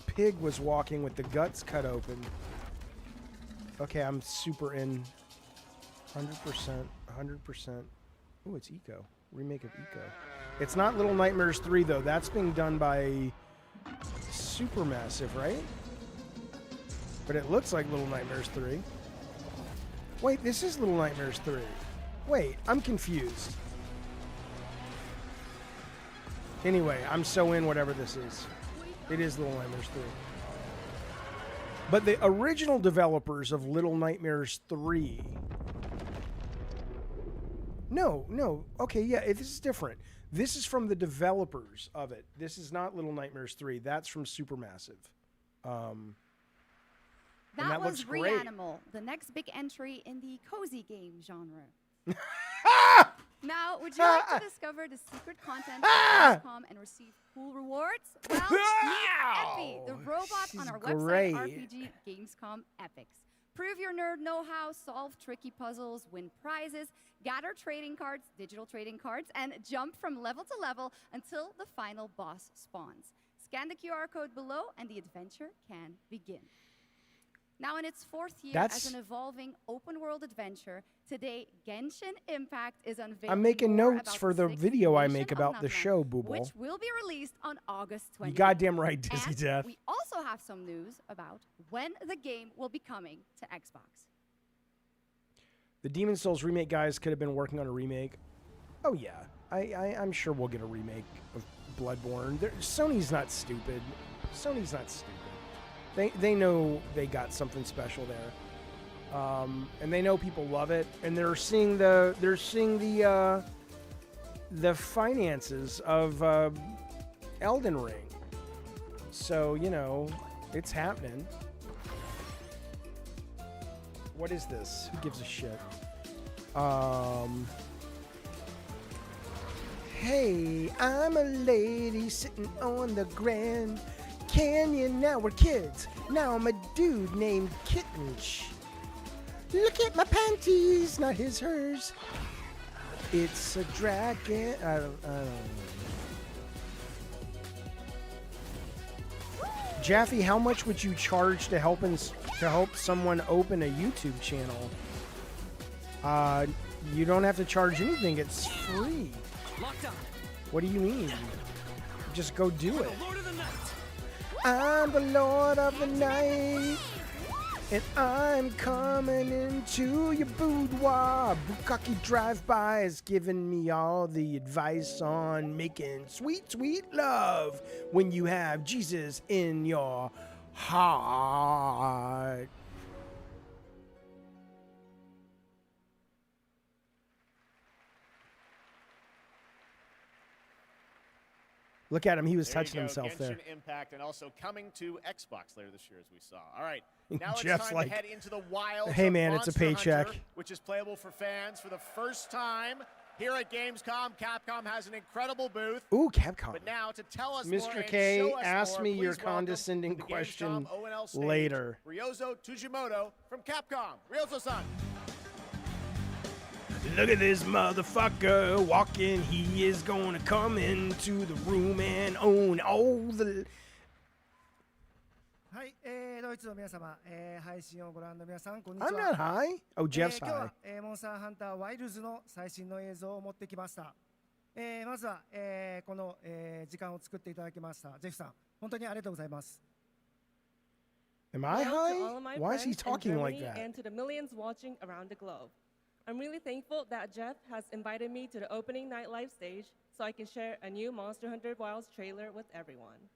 pig was walking with the guts cut open. Okay, I'm super in. 100%. Ooh, it's Eco. Remake of Eco. It's not Little Nightmares 3 though. That's being done by Supermassive, right? But it looks like Little Nightmares 3. Wait, this is Little Nightmares 3. Wait, I'm confused. Anyway, I'm so in whatever this is. It is Little Nightmares 3. But the original developers of Little Nightmares 3... No. Okay, yeah, this is different. This is from the developers of it. This is not Little Nightmares 3. That's from Supermassive. That looks was great. Reanimal, the next big entry in the cozy game genre. Now, would you like to discover the secret content of Gamescom and receive cool rewards? Well, meet Epi, the robot on our website, RPG Gamescom Epics. Prove your nerd know-how, solve tricky puzzles, win prizes, gather trading cards, digital trading cards, and jump from level to level until the final boss spawns. Scan the QR code below and the adventure can begin. Now in its fourth year as an evolving open-world adventure, today Genshin Impact is unveiling. I'm making more notes about for the sixth video I edition make of about the Mafia, show, Booble. which will be released on August 20th. You goddamn right, Dizzy And Death. we also have some news about when the game will be coming to Xbox. The Demon Souls remake guys could have been working on a remake. Oh yeah, I'm sure we'll get a remake of Bloodborne. Sony's not stupid. Sony's not stupid. They know they got something special there, and they know people love it, and they're seeing the finances of Elden Ring. So, you know, it's happening. What is this? Who gives a shit? Hey, I'm a lady sitting on the Grand Canyon. Now we're kids. Now I'm a dude named Kittench. Look at my panties, not his, hers. It's a dragon. I don't know. Jaffe, how much would you charge to help someone open a YouTube channel? You don't have to charge anything. It's free. What do you mean? Just go do it. I'm the Lord of the Night, and I'm coming into your boudoir. Bukkake Drive-By is giving me all the advice on making sweet, sweet love when you have Jesus in your heart. Look at him. He was touching himself Genshin there. Impact, and also coming to Xbox later this year, as we saw. All right. Now it's Jeff's time like, to head into the wilds hey, of man, it's a Monster paycheck. Hunter, which is playable for fans for the first time here at Gamescom. Capcom has an incredible booth. Ooh, Capcom. But now to tell us more Mr. and K, show us ask more, me please your welcome condescending to the question Gamescom ONL stage, later. Ryozo Tujimoto from Capcom. Ryozo-san. Look at this motherfucker walking. He is gonna come into the room and own all the... はい、ドイツの皆様、配信をご覧の皆さん、こんにち I'm は。 not high. Oh, Jeff's 今日は high.、モンスターハンターワイルズの最新の映像を持ってきました。まずは、この、時間を作っていただきましたジェフさん、本当にありがとうございます。 Am I Hello to high? all of my Why is he friends in talking like Germany that? And to the millions watching around the globe. I'm really thankful that Jeff has invited me to the opening night live stage so I can share a new Monster Hunter Wilds trailer with everyone.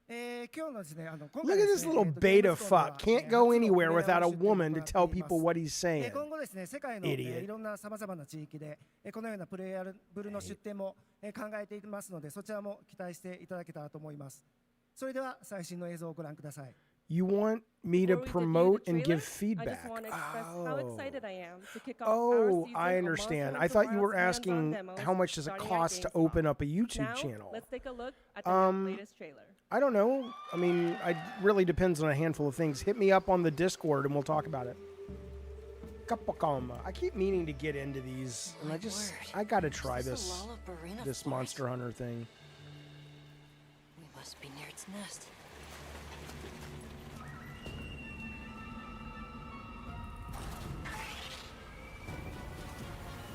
Look at this little beta fuck. Can't go anywhere without a woman to tell people what he's saying. 今後ですね、世界の、いろんなさまざまな地域で、このようなプレイヤブルの出展も、考えていますので、そちらも期待していただけたらと思います。それでは最新の映像をご覧ください。 You want me to promote and give I feedback? just want to express how excited I am to kick off our Oh, season I of understand. Monster I thought you Hunter were Wilds asking hands-on demos how much does it starting at cost to Gamescom. open up a YouTube Now, channel? let's take a look at the latest trailer. I don't know. I mean, it really depends on a handful of things. Hit me up on the Discord and we'll talk about it. Capcom. I keep meaning to get into these, and I gotta try this Monster Hunter thing. We must be near its nest.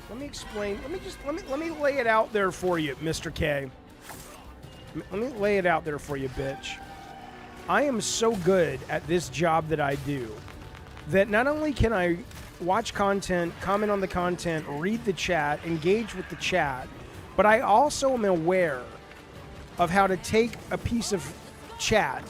Let me explain. Let me lay it out there for you, Mr. K. Let me lay it out there for you, bitch. I am so good at this job that I do that not only can I watch content, comment on the content, read the chat, engage with the chat, but I also am aware of how to take a piece of chat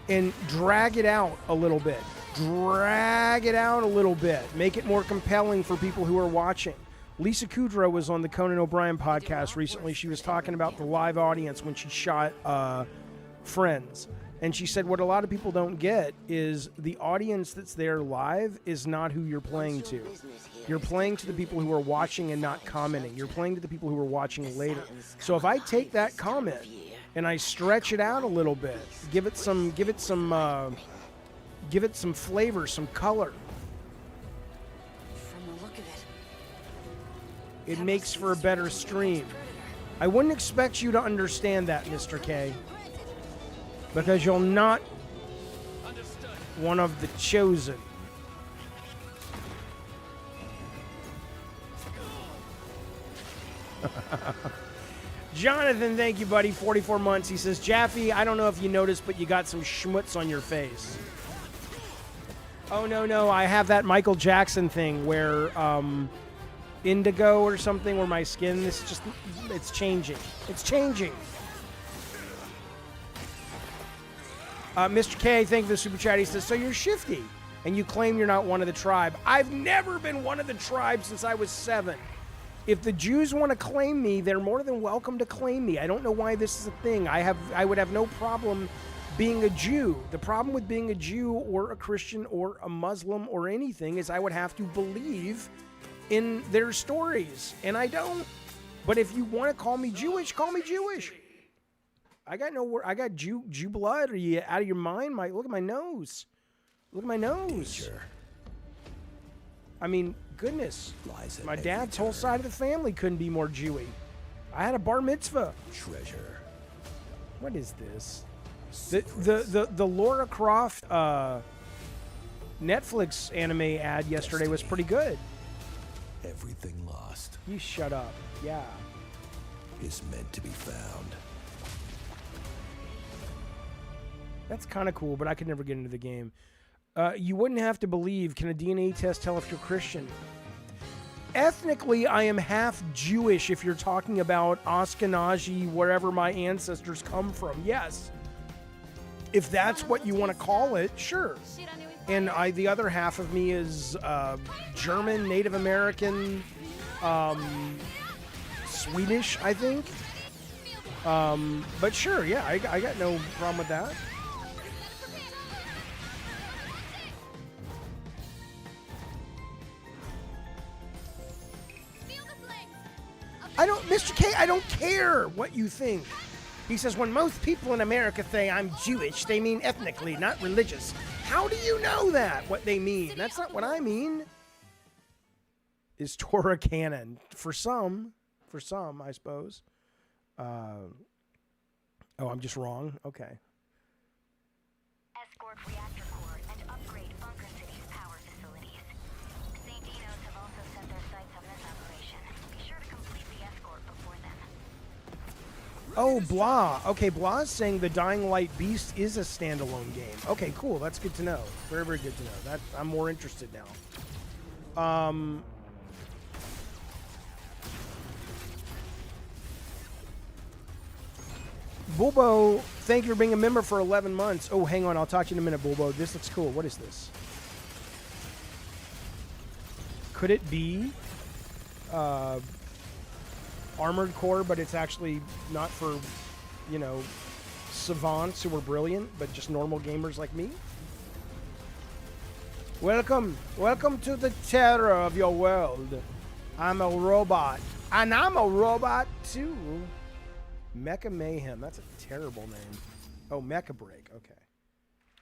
and drag it out a little bit. Drag it out a little bit. Make it more compelling for people who are watching. Lisa Kudrow was on the Conan O'Brien podcast recently. She was talking about the live audience when she shot Friends. And she said what a lot of people don't get is the audience that's there live is not who you're playing to. You're playing to the people who are watching and not commenting. You're playing to the people who are watching later. So if I take that comment and I stretch it out a little bit, give it some flavor, some color, From the look of it makes for a better stream. I wouldn't expect you to understand that, Mr. K, because you're not one of the chosen. Jonathan, thank you, buddy. 44 months. He says, Jaffe, I don't know if you noticed, but you got some schmutz on your face. Oh, no. I have that Michael Jackson thing where indigo or something where my skin, it's changing. It's changing. Mr. K, thank you for the super chat. He says, so you're shifty and you claim you're not one of the tribe. I've never been one of the tribe since I was 7. If the Jews want to claim me, they're more than welcome to claim me. I don't know why this is a thing. I would have no problem being a Jew. The problem with being a Jew or a Christian or a Muslim or anything is I would have to believe in their stories, and I don't. But if you want to call me Jewish, call me Jewish. I got Jew blood. Are you out of your mind? Look at my nose. Look at my nose. Danger. I mean, goodness. My dad's whole side of the family couldn't be more Jewy. I had a bar mitzvah. Treasure. What is this? The Lara Croft Netflix anime ad yesterday was pretty good. Everything lost. You shut up. Yeah. Is meant to be found. That's kind of cool, but I could never get into the game. You wouldn't have to believe. Can a DNA test tell if you're Christian? Ethnically, I am half Jewish if you're talking about Ashkenazi, wherever my ancestors come from. Yes. If that's what you want to call it, sure. And the other half of me is German, Native American, Swedish, I think. But sure, yeah, I got no problem with that. Mr. K, I don't care what you think. He says, when most people in America say I'm Jewish, they mean ethnically, not religious. How do you know that, what they mean? That's not what I mean. Is Torah canon? For some, I suppose. Oh, I'm just wrong? Okay. Escort reactor core and upgrade Bunker City's power facilities. St. Dino's have also set their sights on this operation. Be sure to complete the escort before then. Oh, Blah. Okay, Blah is saying the Dying Light Beast is a standalone game. Okay, cool. That's good to know. Very, very good to know. That I'm more interested now. Bulbo, thank you for being a member for 11 months. Oh, hang on. I'll talk to you in a minute, Bulbo. This looks cool. What is this? Could it be Armored Core, but it's actually not for, savants who are brilliant, but just normal gamers like me? Welcome to the terror of your world. I'm a robot, and I'm a robot too. Mecha Mayhem, that's a terrible name. Oh, Mecha Break, okay.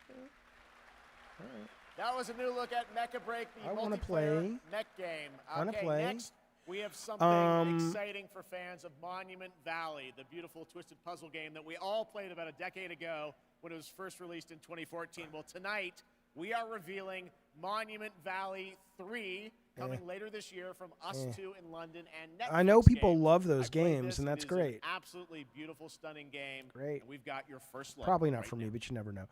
All right. That was a new look at Mecha Break, the play. mech game. I want to play. Next we have something exciting for fans of Monument Valley, the beautiful twisted puzzle game that we all played about a decade ago when it was first released in 2014. Well, tonight we are revealing Monument Valley 3 coming later this year from us two in London and Netflix. I know people games. love those games, and that's great. Absolutely beautiful, stunning game. Great. And we've got your first look. Probably not for me, but you never know.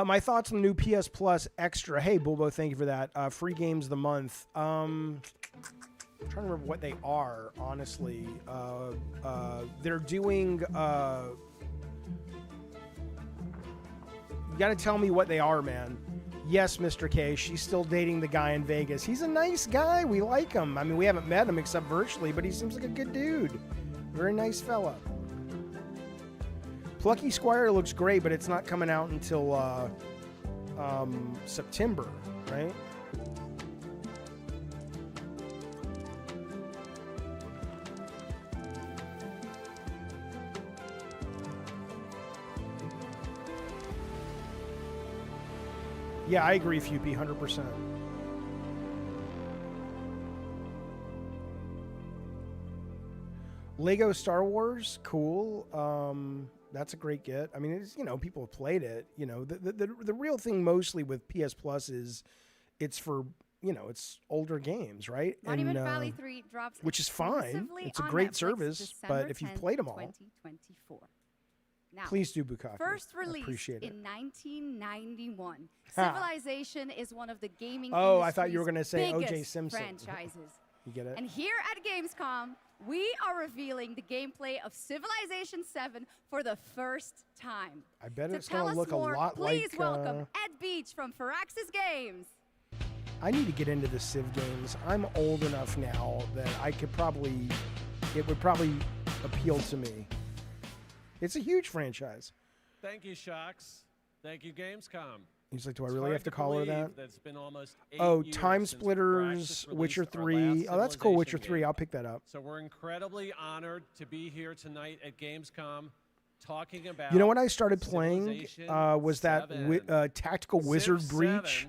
My thoughts on the new PS Plus Extra. Hey, Bulbo, thank you for that. Free games of the month. I'm trying to remember what they are, honestly. They're doing... you got to tell me what they are, man. Yes, Mr. K, she's still dating the guy in Vegas. He's a nice guy. We like him. I mean, we haven't met him except virtually, but he seems like a good dude. Very nice fella. Plucky Squire looks great, but it's not coming out until September, right? Yeah, I agree, Fupi, 100%. Lego Star Wars, cool. That's a great get. I mean, it's, people have played it. The real thing mostly with PS Plus is it's for, it's older games, right? Monument Valley 3 drops, which is fine. It's a great service, but if you've played them all, 2024. Now, please do Bukkake. First released in 1991, Civilization is one of the gaming industry's I thought you were going to say O.J. Simpson franchises. You get it? And here at Gamescom, we are revealing the gameplay of Civilization 7 for the first time. I bet it's going to look a lot please like... welcome Ed Beach from Firaxis Games. I need to get into the Civ games. I'm old enough now that it would probably appeal to me. It's a huge franchise. Thank you, Shocks. Thank you, Gamescom. He's like, do I really have to call her that? It's been almost 8 Oh, years Time since Splitters, Firaxis Witcher released our 3. last Oh, that's cool, Witcher Civilization 3. game. I'll pick that up. So we're incredibly honored to be here tonight at Gamescom talking about. You know what I started playing Civilization was that 7. Tactical Civ Wizard 7. Breach,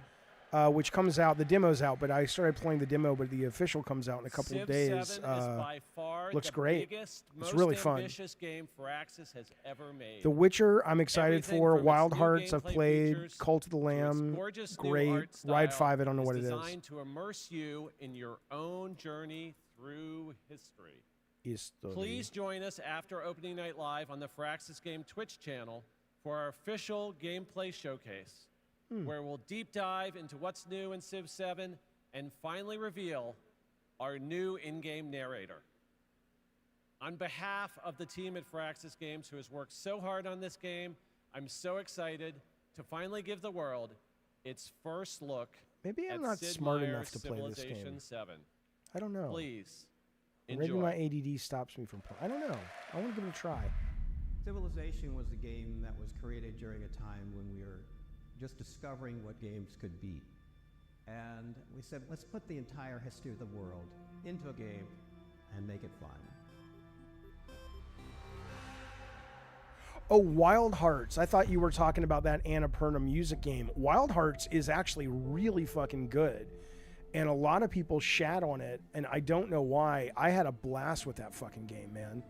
which comes out. The demo's out, but I started playing the demo, but the official comes out in a couple Civ of days. 7 is by far Looks the great. biggest, It's most really fun. ambitious game Firaxis has ever made. The Witcher, I'm excited Everything for. from its Wild new Hearts, I've gameplay played. features Cult of the to its Lamb, gorgeous new great. art Ride style 5, I don't know what it is. designed to immerse you in your own journey through history. Please join us after Opening Night Live on the Firaxis Game Twitch channel for our official gameplay showcase, where we'll deep dive into what's new in Civ 7 and finally reveal our new in-game narrator. On behalf of the team at Firaxis Games who has worked so hard on this game, I'm so excited to finally give the world its first look Maybe I'm at not Sid smart Meier's enough to play this Civilization game. 7. I don't know. Please, Maybe enjoy. my ADD stops me from playing. I don't know. I want to give it a try. Civilization was the game that was created during a time when we were just discovering what games could be. And we said, let's put the entire history of the world into a game and make it fun. Oh, Wild Hearts. I thought you were talking about that Annapurna music game. Wild Hearts is actually really fucking good. And a lot of people shat on it, and I don't know why. I had a blast with that fucking game, man.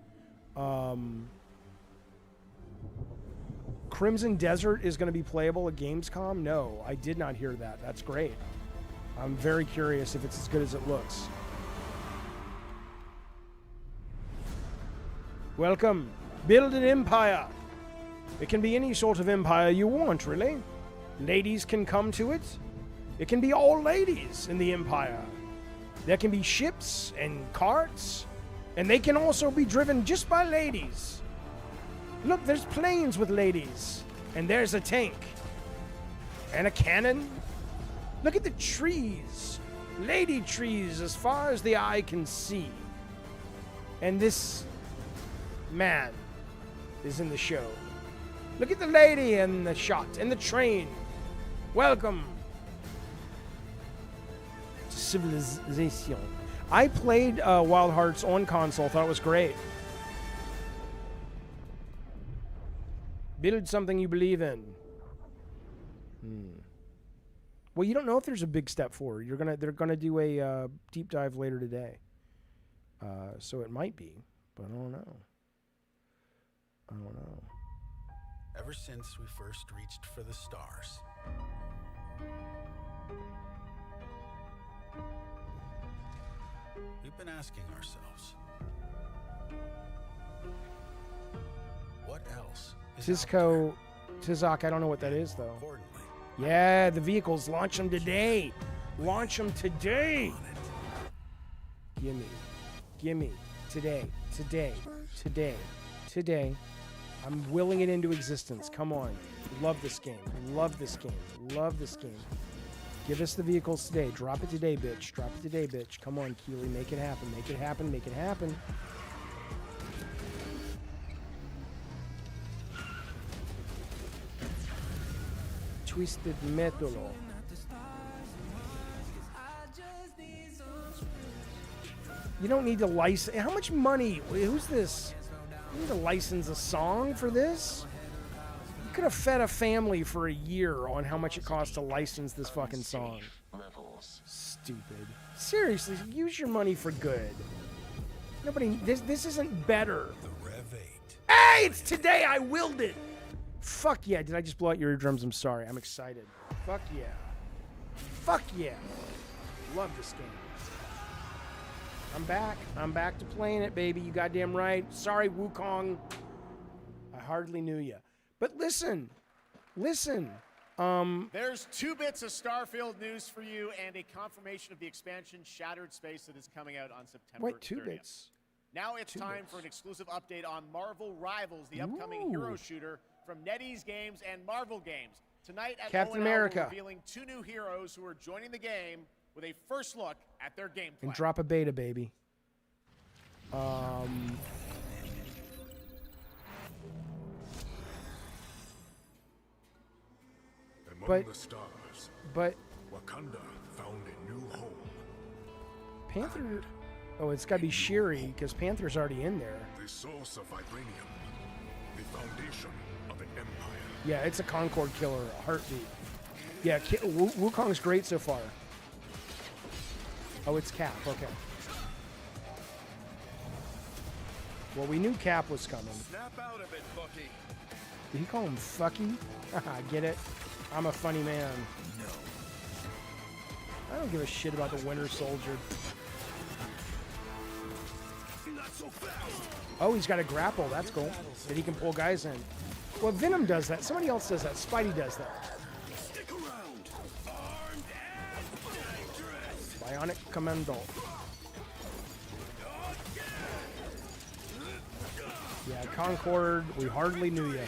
Crimson Desert is going to be playable at Gamescom? No, I did not hear that. That's great. I'm very curious if it's as good as it looks. Welcome. Build an empire. It can be any sort of empire you want, really. Ladies can come to it. It can be all ladies in the empire. There can be ships and carts, and they can also be driven just by ladies. Look, there's planes with ladies, and there's a tank, and a cannon. Look at the trees. Lady trees as far as the eye can see. And this man is in the show. Look at the lady and the shot and the train. Welcome to Civilization. I played Wild Hearts on console. Thought it was great. Build something you believe in. Well, you don't know if there's a big step forward. They're gonna do a deep dive later today. So it might be, but I don't know. Ever since we first reached for the stars, we've been asking ourselves, what else is Cisco, Tizak, I don't know what that is though. Yeah, the vehicles. Launch them today. Launch them today. Gimme. Today. I'm willing it into existence. Come on. Love this game. Give us the vehicles today. Drop it today, bitch. Come on, Keely. Make it happen. Twisted Metal. You don't need to license. How much money? Who's this? You need to license a song for this? You could have fed a family for a year on how much it costs to license this fucking song. Stupid. Seriously, use your money for good. Nobody. This isn't better. Hey, it's today. I willed it. Fuck yeah. Did I just blow out your eardrums? I'm sorry. I'm excited. Fuck yeah. Love this game. I'm back to playing it, baby. You goddamn right. Sorry, Wukong. I hardly knew you. But listen. There's 2 bits of Starfield news for you and a confirmation of the expansion Shattered Space that is coming out on September 30th. Wait, 2 bits. Now it's time for an exclusive update on Marvel Rivals, the upcoming hero shooter from NetEase Games and Marvel Games. Tonight at Captain ONL, America. we're revealing 2 new heroes who are joining the game with a first look at their gameplay. And drop a beta, baby. Among the stars, but Wakanda found a new home. Panther. Oh, it's got to be Shiri because Panther's already in there. The source of vibranium, the foundation of an empire. Yeah, it's a Concord killer, a heartbeat. Yeah, Wukong's great so far. Oh, it's Cap. Okay. Well, we knew Cap was coming. Snap out of it, Bucky. Did he call him Fucky? Get it? I'm a funny man. No. I don't give a shit about the Winter Soldier. Not so fast. Oh, he's got a grapple. That's cool. That he can pull guys in. Well, Venom does that. Somebody else does that. Spidey does that. Stick around. Armed and dangerous. Bionic Commando. Yeah, Concord, we hardly knew you.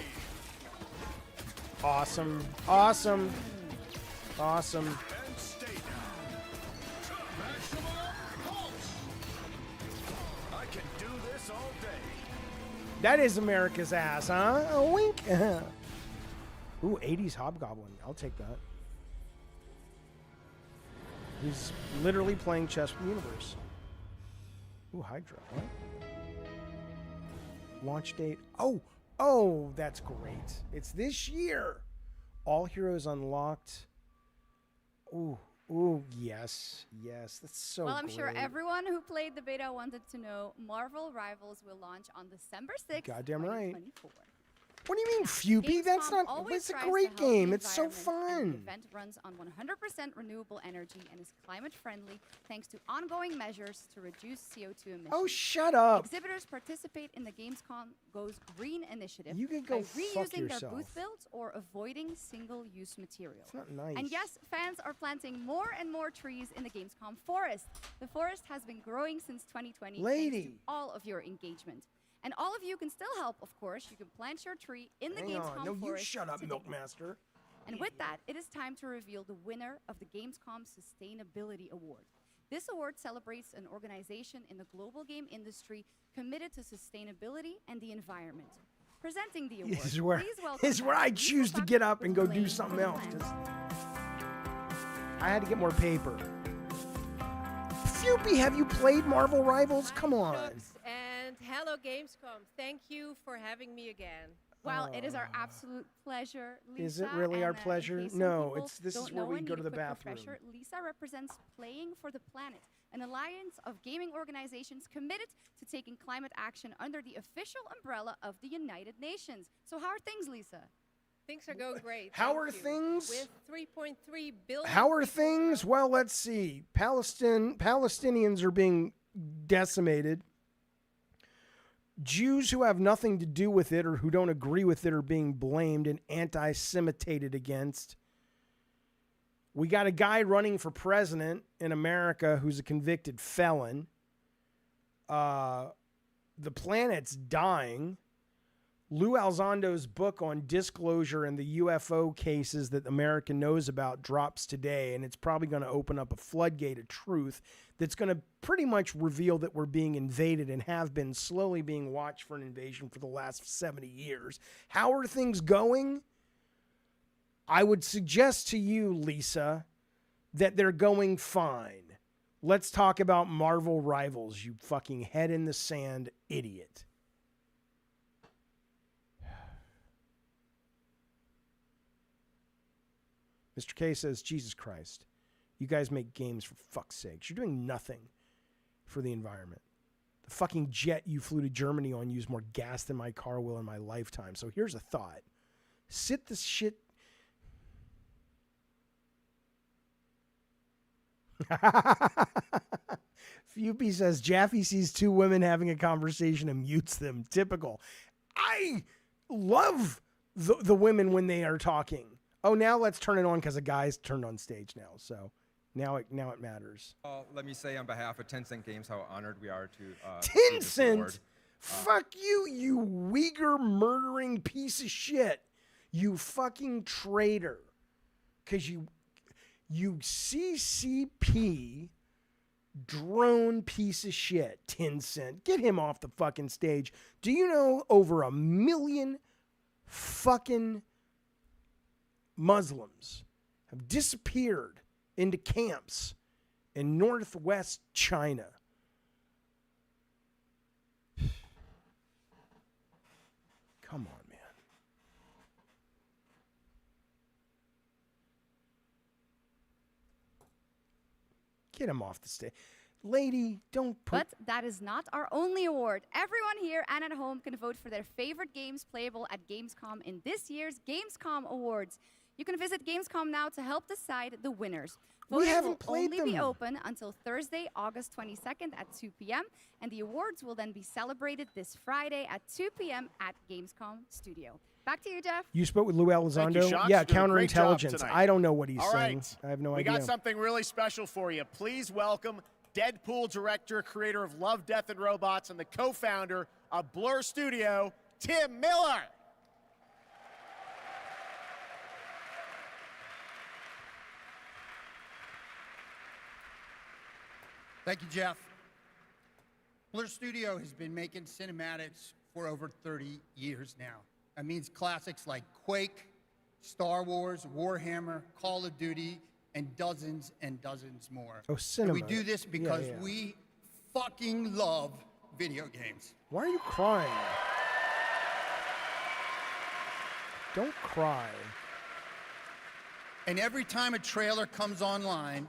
Awesome. Awesome. Awesome. And stay down. Maximum pulse. I can do this all day. That is America's ass, huh? A wink. Ooh, 80s Hobgoblin. I'll take that. He's literally playing chess with the universe. Ooh, Hydra. What? Launch date. Oh, that's great. It's this year. All heroes unlocked. Ooh, yes. That's so Well, I'm great. sure everyone who played the beta wanted to know Marvel Rivals will launch on December 6th, Goddamn right. 2024. What do you mean, Fupy? That's not. It's a great game. It's so The fun. event runs on 100% renewable energy and is climate friendly thanks to ongoing measures to reduce CO2 emissions. Oh, shut up. Exhibitors participate in the Gamescom Goes Green initiative You can go by fuck reusing their yourself. booth builds or avoiding single-use material. It's not nice. And yes, fans are planting more and more trees in the Gamescom forest. The forest has been growing since 2020 thanks Lady. to all of your engagement. And all of you can still help, of course. You can plant your tree in the Hang Gamescom on. No, you forest shut up, today. Milkmaster. And with that, it is time to reveal the winner of the Gamescom Sustainability Award. This award celebrates an organization in the global game industry committed to sustainability and the environment. Presenting the award, This is where, please welcome this is where I Lisa choose to Buck get up with and go do Blame something for the else. Planet. 'Cause I had to get more paper. Fupy, have you played Marvel Rivals? Come on. And hello, Gamescom. Thank you for having me again. Well, it is our absolute pleasure, Lisa. Is it really our and, pleasure? in case some No, people this is don't where know we and go need to a the quick bathroom. refresher, Lisa represents Playing for the Planet, an alliance of gaming organizations committed to taking climate action under the official umbrella of the United Nations. So how are things, Lisa? Things are going great. How thank are you. things? With 3.3 billion. How are things? Well, let's see. Palestinians are being decimated. Jews who have nothing to do with it or who don't agree with it are being blamed and anti-Semitated against. We got a guy running for president in America who's a convicted felon. The planet's dying. Lou Alzondo's book on disclosure and the UFO cases that America knows about drops today, and it's probably going to open up a floodgate of truth that's going to pretty much reveal that we're being invaded and have been slowly being watched for an invasion for the last 70 years. How are things going? I would suggest to you, Lisa, that they're going fine. Let's talk about Marvel Rivals, you fucking head in the sand idiot. Mr. K says, Jesus Christ, you guys make games for fuck's sakes. You're doing nothing for the environment. The fucking jet you flew to Germany on used more gas than my car will in my lifetime. So here's a thought. Sit this shit. Fupy says, Jaffe sees two women having a conversation and mutes them. Typical. I love the women when they are talking. Oh, now let's turn it on because a guy's turned on stage now. So now it matters. Let me say on behalf of Tencent Games how honored we are to Tencent? Fuck you, you Uyghur murdering piece of shit. You fucking traitor. because you CCP drone piece of shit, Tencent. Get him off the fucking stage. Do you know over 1 million fucking Muslims have disappeared into camps in northwest China? Come on, man. Get him off the stage. Lady, don't put... But that is not our only award. Everyone here and at home can vote for their favorite games playable at Gamescom in this year's Gamescom Awards. You can visit Gamescom now to help decide the winners. We Voting haven't will played only be them. open until Thursday, August 22nd at 2 p.m. And the awards will then be celebrated this Friday at 2 p.m. at Gamescom Studio. Back to you, Jeff. You spoke with Lou Elizondo? Thank you, Shox. Yeah, Doing a great job counterintelligence. tonight. I don't know what he's All saying. right. I have no We idea. got something really special for you. Please welcome Deadpool director, creator of Love, Death, and Robots, and the co-founder of Blur Studio, Tim Miller. Thank you, Jeff. Blur Studio has been making cinematics for over 30 years now. That means classics like Quake, Star Wars, Warhammer, Call of Duty, and dozens more. Oh, cinema. And we do this because we fucking love video games. Why are you crying? Don't cry. And every time a trailer comes online,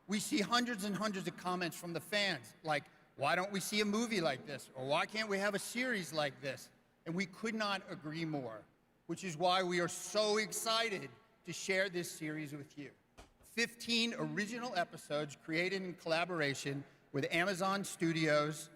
we see hundreds and hundreds of comments from the fans, like, why don't we see a movie like this? Or why can't we have a series like this? And we could not agree more, which is why we are so excited to share this series with you. 15 original episodes created in collaboration with Amazon Studios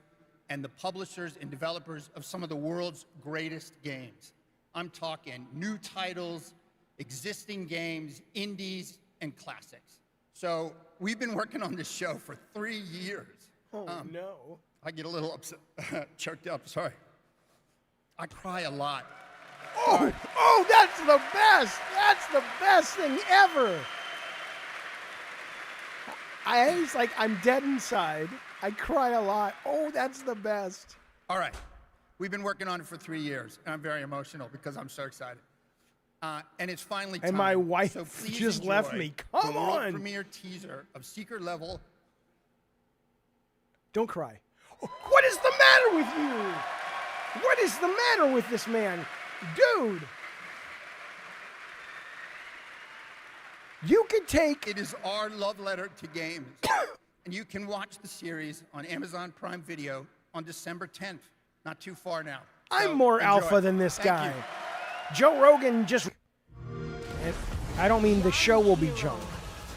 and the publishers and developers of some of the world's greatest games. I'm talking new titles, existing games, indies, and classics. So we've been working on this show for 3 years. Oh, no. I get a little upset, choked up, sorry. I cry a lot. Oh, that's the best. That's the best thing ever. It's like I'm dead inside. I cry a lot. Oh, that's the best. All right. We've been working on it for 3 years, and I'm very emotional because I'm so excited. And it's finally time. And my wife So please just left enjoy me. Come the world on. premiere teaser of Secret Level. Don't cry. What is the matter with you? What is the matter with this man? Dude. You could take... It is our love letter to games. And you can watch the series on Amazon Prime Video on December 10th. Not too far now. I'm So more enjoy. alpha than this Thank guy. you. Joe Rogan just... I don't mean the show will be junk.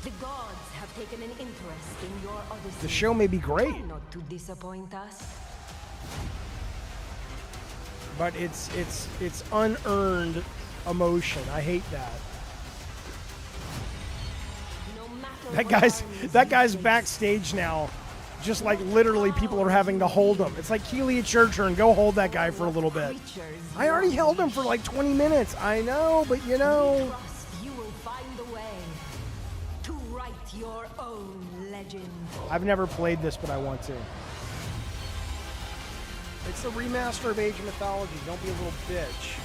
The gods have taken an interest in your odyssey. The show may be great, Try not to disappoint us. but it's unearned emotion. I hate that. That guy's backstage now. Just like literally people are having to hold him. It's like, Keely, it's your turn. Go hold that guy for a little bit. I already held him for like 20 minutes. I know, but you know. You will find a way to write your own legend. I've never played this, but I want to. It's a remaster of Age of Mythology. Don't be a little bitch.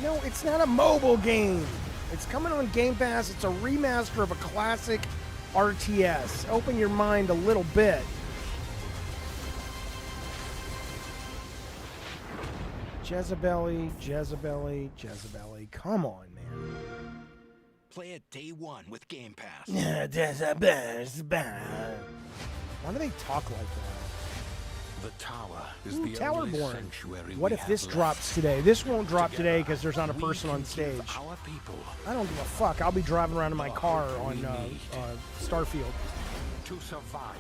No, it's not a mobile game. It's coming on Game Pass. It's a remaster of a classic RTS. Open your mind a little bit. Jezebel-y. Come on, man. Play it day one with Game Pass. Why do they talk like that? The tower is the Tower only Born. sanctuary What we if this have drops left. today? This won't drop today because there's not a we person can on stage. give our people I don't give a fuck. I'll be driving around in my car on Starfield. to survive.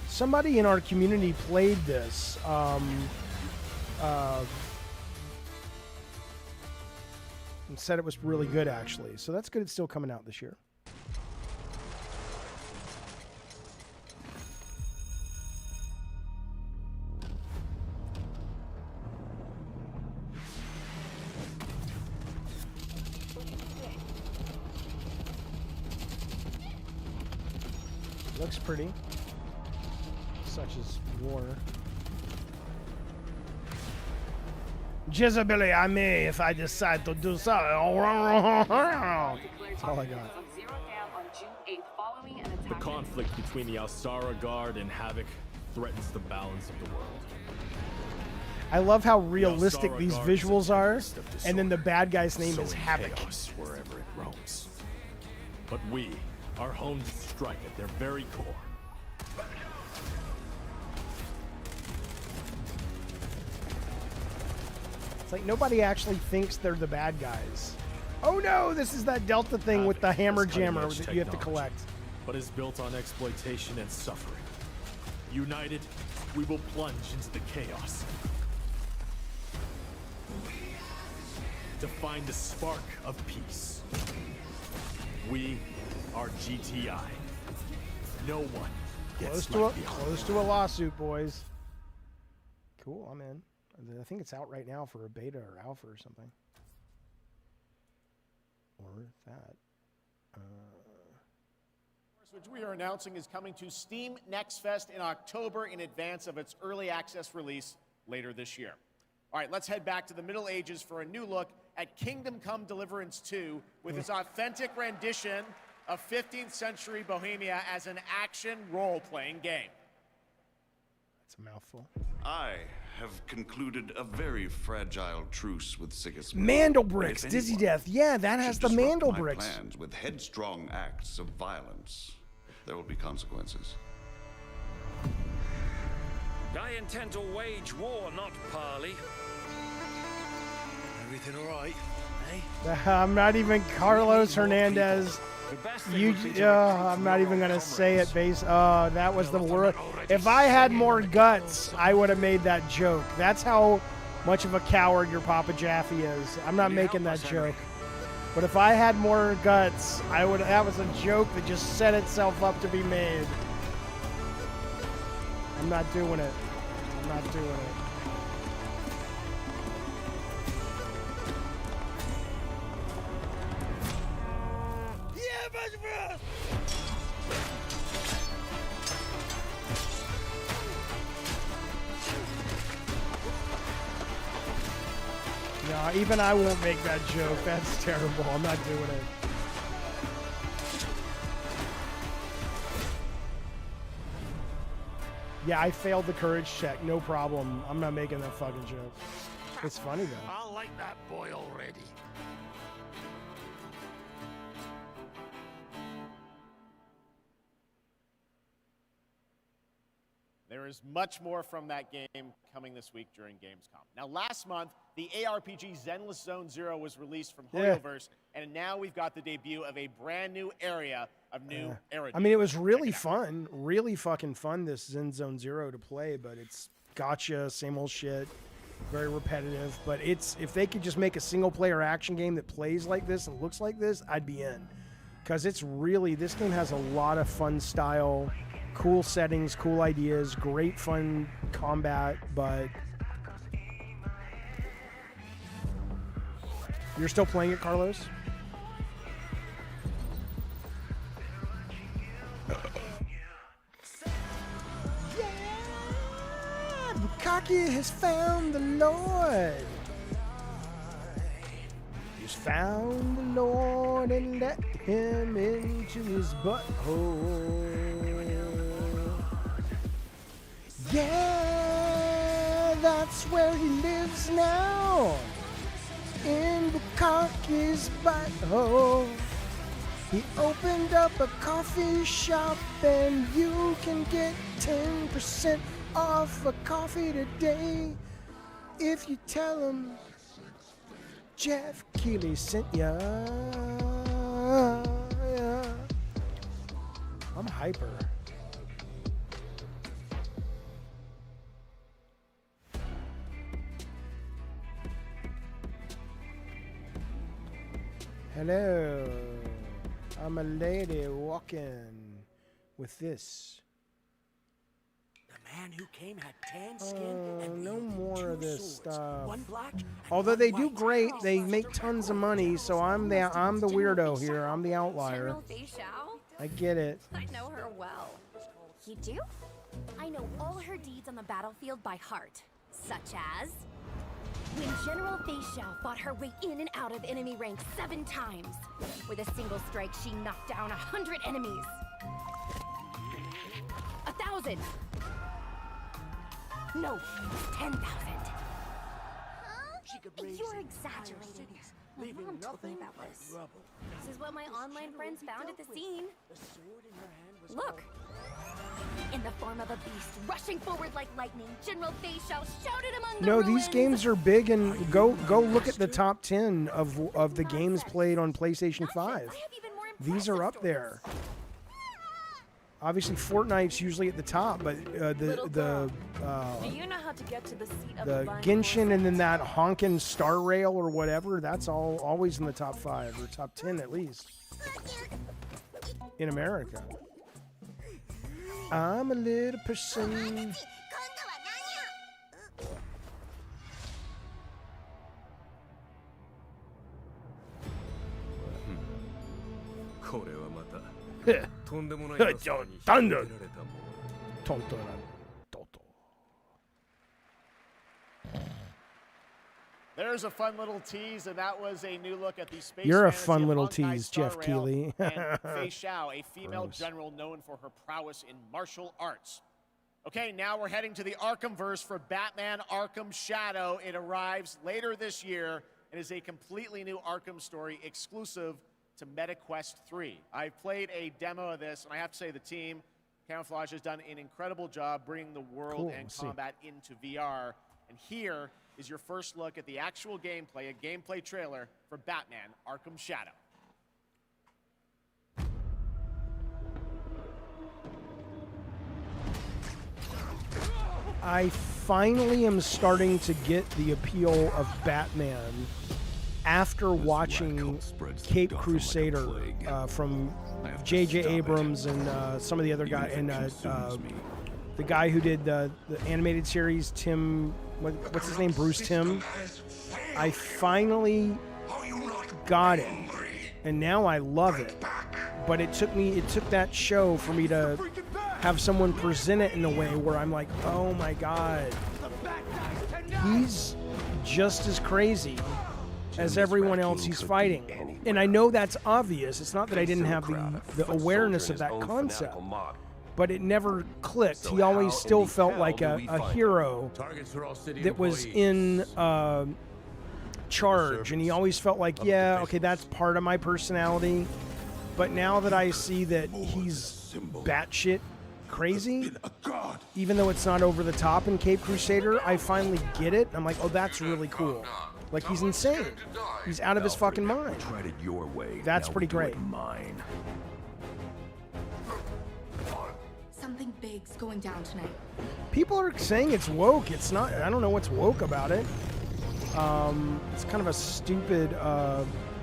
Somebody in our community played this. and said it was really good, actually. So that's good. It's still coming out this year. Looks pretty. Such as war. Jezebel, I may if I decide to do so. That's all I got. The conflict between the Alsara Guard and Havoc threatens the balance of the world. I love how realistic these visuals are, and then the bad guy's name is Havoc. Wherever it roams. But we are home to strike at their very core. It's like nobody actually thinks they're the bad guys. Oh no, this is that Delta thing with the hammer jammer that you have to collect. But is built on exploitation and suffering. United, we will plunge into the chaos. To find a spark of peace. We are GTI. No one gets close to a lawsuit, boys. Cool, I'm in. I think it's out right now for a beta or alpha or something. Or that. Which we are announcing is coming to Steam Next Fest in October in advance of its early access release later this year. All right, let's head back to the Middle Ages for a new look at Kingdom Come Deliverance 2 with its authentic rendition of 15th century Bohemia as an action role-playing game. That's a mouthful. I have concluded a very fragile truce with Sigismund. Mandelbricks, Dizzy Death. Yeah, that has the Mandelbricks. Plans with headstrong acts of violence. There will be consequences. I intend to wage war, not parley. Everything all right, eh? I'm not even Carlos Hernandez. I'm not even gonna say it. That was the worst. If I had more guts, I would have made that joke. That's how much of a coward your Papa Jaffe is. I'm not making that joke. But if I had more guts, I would. That was a joke that just set itself up to be made. I'm not doing it. I'm not doing it. No, even I won't make that joke. That's terrible. I'm not doing it. Yeah, I failed the courage check. No problem. I'm not making that fucking joke. It's funny, though. I like that boy already. There is much more from that game coming this week during Gamescom. Now, last month, the ARPG Zenless Zone Zero was released from Hoyoverse, and now we've got the debut of a brand new area of new era. I mean, it was really fun, really fucking fun, this Zen Zone Zero to play, but it's gotcha, same old shit, very repetitive. But it's if they could just make a single-player action game that plays like this and looks like this, I'd be in. Because it's really, this game has a lot of fun style, cool settings, cool ideas, great fun combat, but you're still playing it, Carlos? Yeah, Bukaki has found the Lord. He's found the Lord and let him into his butthole. Yeah, that's where he lives now, in Bukaki's butthole. He opened up a coffee shop and you can get 10% off a coffee today if you tell him Jeff Keighley sent ya. I'm hyper. Hello. I'm a lady walking with this. The man who came had tan skin and No more of this swords, stuff. one black and Although one they do white. great, they make tons of money, so I'm the weirdo here. I'm the outlier. General Fei Xiao? I get it. I know her well. You do? I know all her deeds on the battlefield by heart, such as when General Fei Xiao fought her way in and out of enemy ranks 7 times. With a single strike, she knocked down 100 enemies. 1,000. No, 10,000. You're exaggerating. My mom told me about this. This is what my online friends found at the scene. Look. In the form of a beast, rushing forward like lightning, General Fei Xiao shouted among the No, ruins. these games are big, and go look at the top 10 of the games played on PlayStation 5. These are up there. Obviously, Fortnite's usually at the top, but Do you know how to get to the seat of the divine Genshin and then that honkin' Star Rail or whatever, that's always in the top 5 or top 10 at least in America. I'm a little person. Thunder. There's a fun little tease, and that was a new look at the space. You're a fantasy fun of little Honkai tease, Star Jeff Rail Keighley. and Fei Xiao, a female Gross. general known for her prowess in martial arts. Okay, now we're heading to the Arkhamverse for Batman Arkham Shadow. It arrives later this year and is a completely new Arkham story exclusive to MetaQuest 3. I've played a demo of this, and I have to say the team, Camouflage, has done an incredible job bringing the world Cool, and see. combat into VR. And here is your first look at the actual gameplay, a gameplay trailer for Batman Arkham Shadow. I finally am starting to get the appeal of Batman after watching Cape Crusader from J.J. Abrams and some of the other guys, and the guy who did the animated series, Tim, what's his name, Bruce Timm. I finally got it, and now I love it. But it took that show for me to have someone present it in a way where I'm like, oh my god, he's just as crazy as everyone else he's fighting. And I know that's obvious. It's not that I didn't have the awareness of that concept, but it never clicked. He always still felt like a hero that was in charge, and he always felt like, yeah, okay, that's part of my personality. But now that I see that he's batshit crazy, even though it's not over the top in Cape Crusader, I finally get it. I'm like, oh, that's really cool. Like, he's insane. He's out of his fucking mind. Tried it your way. That's now pretty do it great. Mine. Something big's going down tonight. People are saying it's woke. It's not. I don't know what's woke about it. It's kind of a stupid.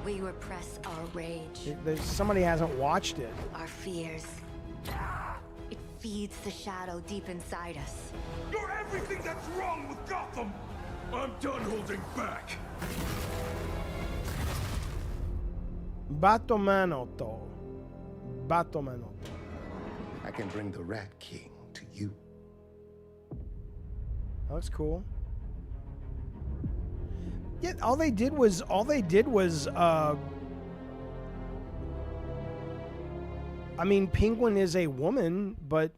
We repress our rage, Somebody hasn't watched it. our fears. It feeds the shadow deep inside us. You're everything that's wrong with Gotham! I'm done holding back! Batmanotto. Batmanotto. I can bring the Rat King to you. That looks cool. Yeah, all they did was I mean, Penguin is a woman, but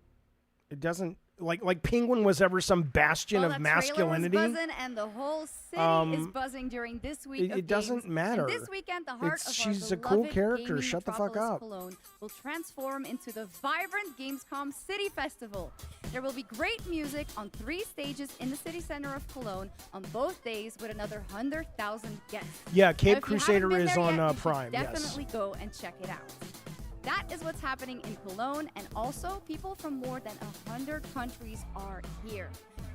it doesn't like Penguin was ever some bastion of masculinity. Trailer was buzzing, and the whole city is buzzing during this week. It doesn't games. matter. And this weekend, the heart of she's our a cool beloved character. gaming Shut the fuck metropolis up. Cologne will transform into the vibrant Gamescom City Festival. There will be great music on 3 stages in the city center of Cologne on both days, with another 100,000 guests. Yeah, Now, Cape if you Crusader haven't been is there on yet, you should Prime. Yes. Definitely go and check it out. That is what's happening in Cologne, and also people from more than 100 countries are here.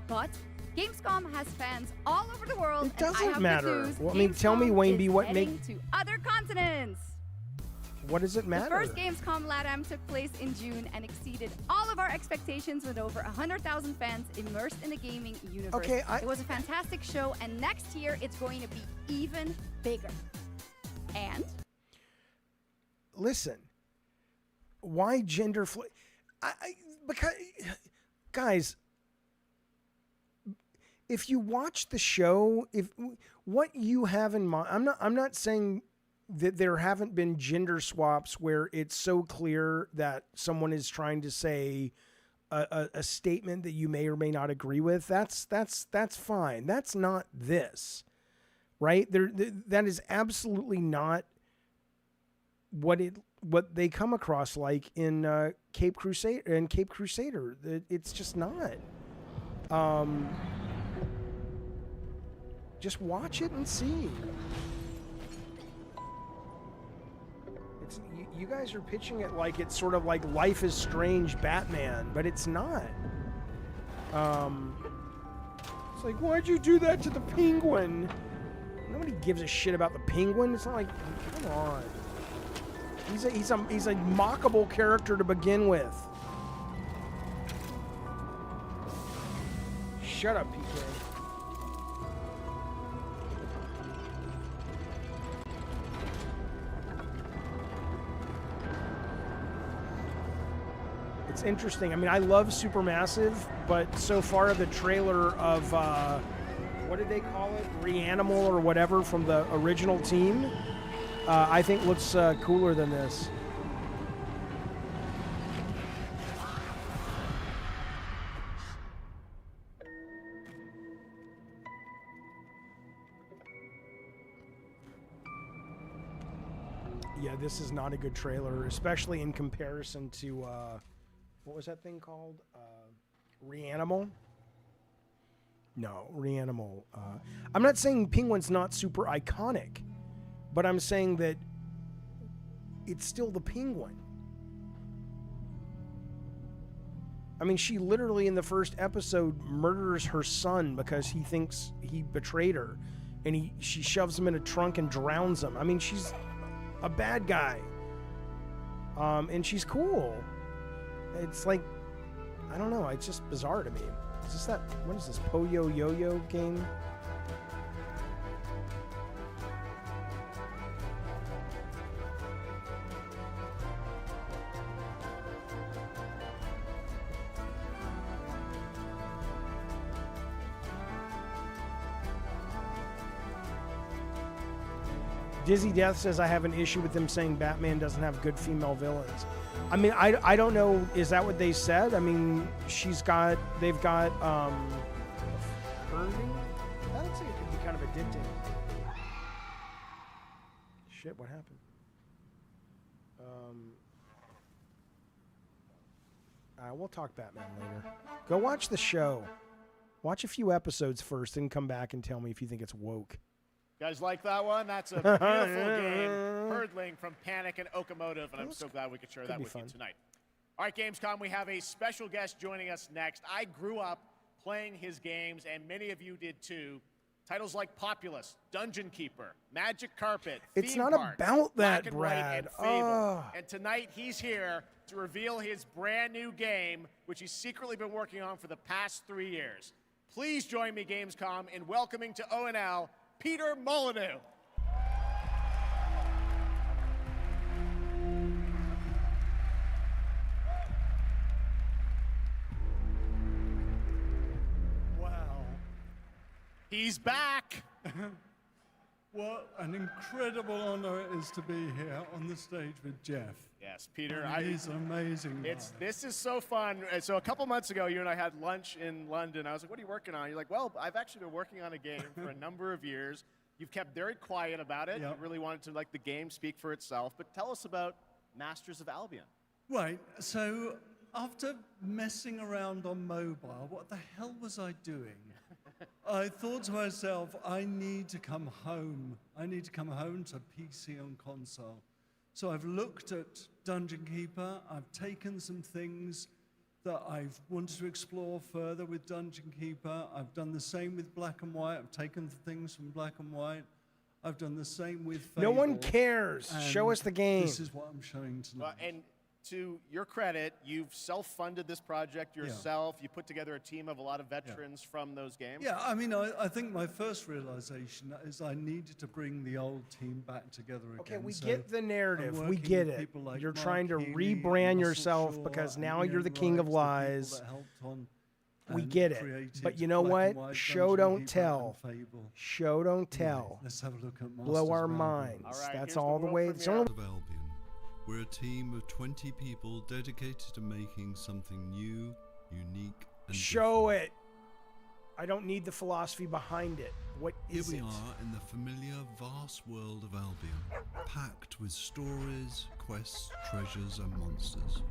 But Gamescom has fans all over the world. It doesn't and I have matter. Good news. Well, I mean, tell me, Gamescom Wayne is B, what heading to other continents. What does it matter? The first Gamescom LATAM took place in June and exceeded all of our expectations with over 100,000 fans immersed in the gaming universe. Okay, it was a fantastic show, and next year it's going to be even bigger. And? Listen, why gender because, guys, if you watch the show, if what you have in mind, I'm not saying that there haven't been gender swaps where it's so clear that someone is trying to say a statement that you may or may not agree with. That's fine. That's not this, right? That is absolutely not what they come across like in Cape Crusader. It's just not. Just watch it and see. You guys are pitching it like it's sort of like Life is Strange Batman, but it's not. It's like, why'd you do that to the penguin? Nobody gives a shit about the penguin. It's not like, come on. He's a mockable character to begin with. Shut up, PK. It's interesting. I mean, I love Supermassive, but so far the trailer of, what did they call it? Reanimal or whatever from the original team, I think looks cooler than this. Yeah, this is not a good trailer, especially in comparison to, what was that thing called? Reanimal? No, Reanimal. I'm not saying Penguin's not super iconic, but I'm saying that it's still the Penguin. I mean, she literally in the first episode murders her son because he thinks he betrayed her, and she shoves him in a trunk and drowns him. I mean, she's a bad guy. And she's cool. It's like, I don't know, it's just bizarre to me. Is this what is this, Poyo Yo-Yo game? Dizzy Death says, I have an issue with them saying Batman doesn't have good female villains. I mean, I don't know, is that what they said? I mean, they've got, hurting? I would say it could be kind of addicting. Shit, what happened? We'll talk Batman later. Go watch the show. Watch a few episodes first and come back and tell me if you think it's woke. You guys like that one? That's a beautiful game. Hurdling from Panic and Okamotive, and I'm so glad we could share that with you tonight. All right, Gamescom, we have a special guest joining us next. I grew up playing his games, and many of you did too. Titles like Populous, Dungeon Keeper, Magic Carpet, It's Theme not Park, about that, Black and White, Brad. and Fable. And tonight he's here to reveal his brand new game, which he's secretly been working on for the past 3 years. Please join me, Gamescom, in welcoming to ONL, Peter Molyneux. Wow. He's back. What an incredible honor it is to be here on the stage with Jeff. Yes, Peter. He's an amazing guy. This is so fun. So a couple months ago, you and I had lunch in London. I was like, what are you working on? You're like, well, I've actually been working on a game for a number of years. You've kept very quiet about it. Yep. You really wanted to let the game speak for itself. But tell us about Masters of Albion. Right, so after messing around on mobile, what the hell was I doing? I thought to myself, I need to come home. I need to come home to PC and console. So I've looked at Dungeon Keeper, I've taken some things that I've wanted to explore further with Dungeon Keeper. I've done the same with Black and White. I've taken things from Black and White. I've done the same with Fable. No one cares. Show us the game. This is what I'm showing tonight. And to your credit, you've self-funded this project yourself. You put together a team of a lot of veterans from those games. Yeah, I mean, I think my first realization is I needed to bring the old team back together again. Okay, we So get the narrative. I'm We working get with it. people like You're Mark trying to Healy, rebrand Russell yourself Shaw, because and now Ian you're the king of Wright, the people lies. that helped on We and get it. created But you know Black and what? White, Show Dungeon don't Keeper, tell. and Fable. Show don't Anyway, tell. let's have a look at Masters Blow our of Albion. minds. All right, That's here's all the the world way. premiere. It's only- Of Albion. We're a team of 20 people dedicated to making something new, unique, and Show it. I don't need the philosophy behind it. What is Here it? we are in the familiar, vast world of Albion, packed with stories, quests, treasures, and monsters.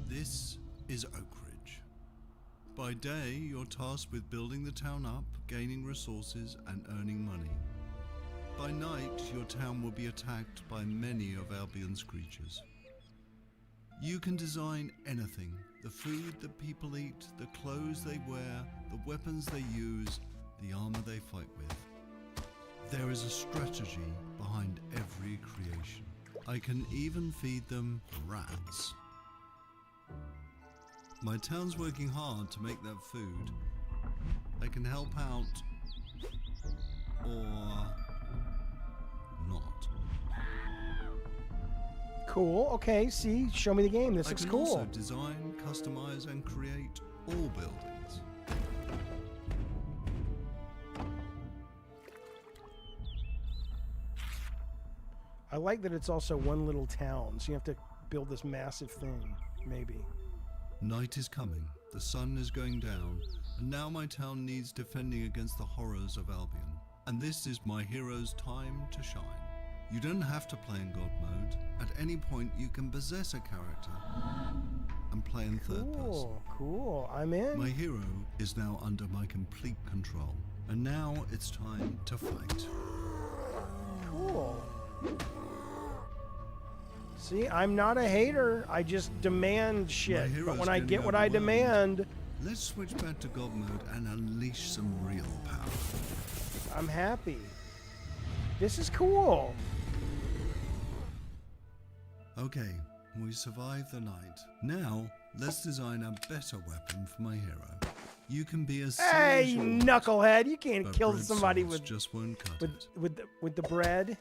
This is Oak Ridge. By day, you're tasked with building the town up, gaining resources, and earning money. By night, your town will be attacked by many of Albion's creatures. You can design anything: the food that people eat, the clothes they wear, the weapons they use, the armor they fight with. There is a strategy behind every creation. I can even feed them rats. My town's working hard to make that food. I can help out, or not. Cool. Okay, see, show me the game. This looks I can cool. also design, customize, and create all buildings. I like that it's also one little town, so you have to build this massive thing, maybe. Night is coming, the sun is going down, and now my town needs defending against the horrors of Albion. And this is my hero's time to shine. You don't have to play in God mode. At any point, you can possess a character and play in third person. Cool. I'm in. My hero is now under my complete control, and now it's time to fight. Cool. See, I'm not a hater. I just demand shit. But when I get what I demand, let's switch back to God mode and unleash some real power. I'm happy. This is cool. Okay, we survived the night. Now, let's design a better weapon for my hero. You can be as Hey, you knucklehead! You can't but kill bread somebody swords with just won't cut it. with the bread.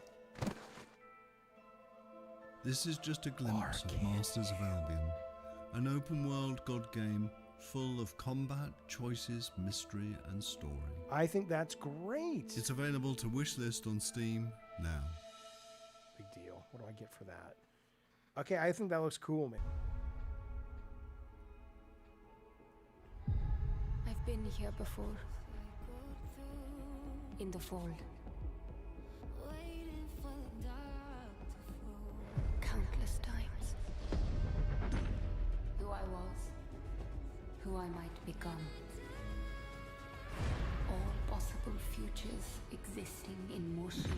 This is just a glimpse of Masters of Albion, an open-world God game full of combat, choices, mystery, and story. I think that's great. It's available to wishlist on Steam now. Big deal. What do I get for that? Okay, I think that looks cool, man. I've been here before. In the fold. Countless times. Who I was. Who I might become. All possible futures existing in motion.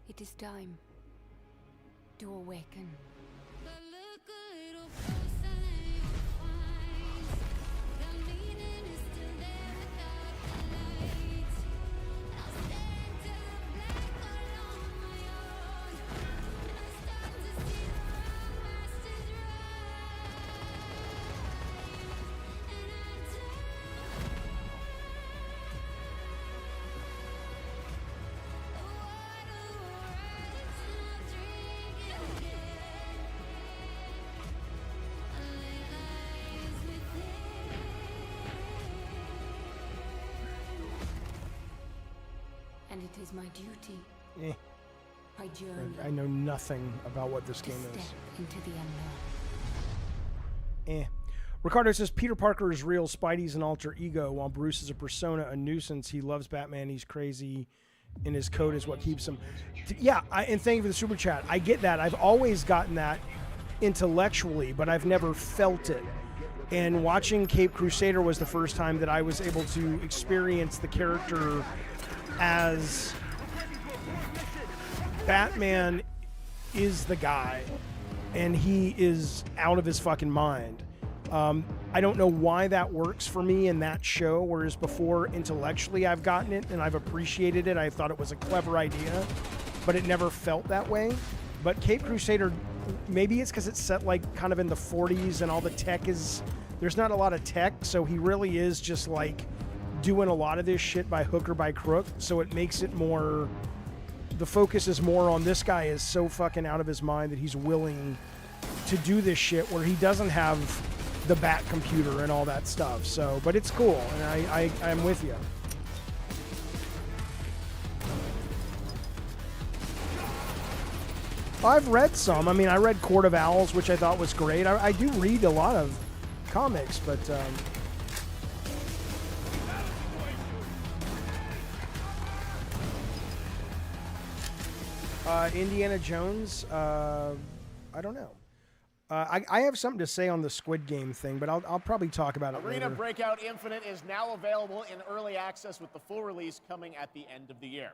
It is time to awaken. And it is my duty. My journey. I know nothing about what this game is. Step into the unknown. Ricardo says Peter Parker is real. Spidey's an alter ego, while Bruce is a persona, a nuisance. He loves Batman. He's crazy, and his code is what keeps him. Yeah, and thank you for the super chat. I get that. I've always gotten that intellectually, but I've never felt it. And watching Cape Crusader was the first time that I was able to experience the character as Batman is the guy, and he is out of his fucking mind. I don't know why that works for me in that show, whereas before intellectually I've gotten it and I've appreciated it. I thought it was a clever idea, but it never felt that way. But Cape Crusader, maybe it's because it's set like kind of in the 40s and all the tech is, there's not a lot of tech, so he really is just like doing a lot of this shit by hook or by crook, so it makes it more, the focus is more on this guy is so fucking out of his mind that he's willing to do this shit where he doesn't have the bat computer and all that stuff. So, but it's cool, and I'm with you. I've read some. I mean, I read Court of Owls, which I thought was great. I do read a lot of comics, but Indiana Jones, I don't know. I have something to say on the Squid Game thing, but I'll probably talk about it Arena later. Breakout Infinite is now available in early access with the full release coming at the end of the year.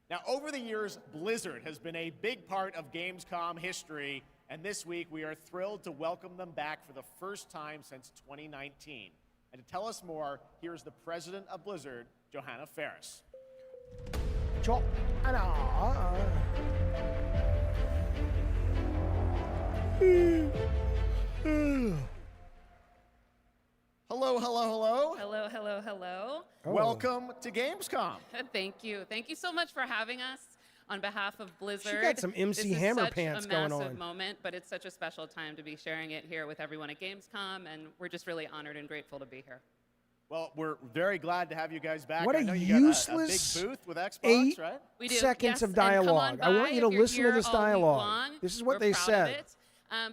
Now, over the years, Blizzard has been a big part of Gamescom history, and this week we are thrilled to welcome them back for the first time since 2019. And to tell us more, here's the president of Blizzard, Johanna Ferris. Hello, hello, hello. Hello, hello, hello. Welcome to Gamescom. Thank you. Thank you so much for having us on behalf of Blizzard. She got some MC Hammer pants going on. This is such a massive moment, but it's such a special time to be sharing it here with everyone at Gamescom, and we're just really honored and grateful to be here. Well, we're very glad to have you guys back. What I a know you useless got a big booth with Xbox, 8 right? We do. seconds Yes, of and come on dialogue. I by want you to if you're listen to here this all week dialogue. long. This is what We're they proud of said. it.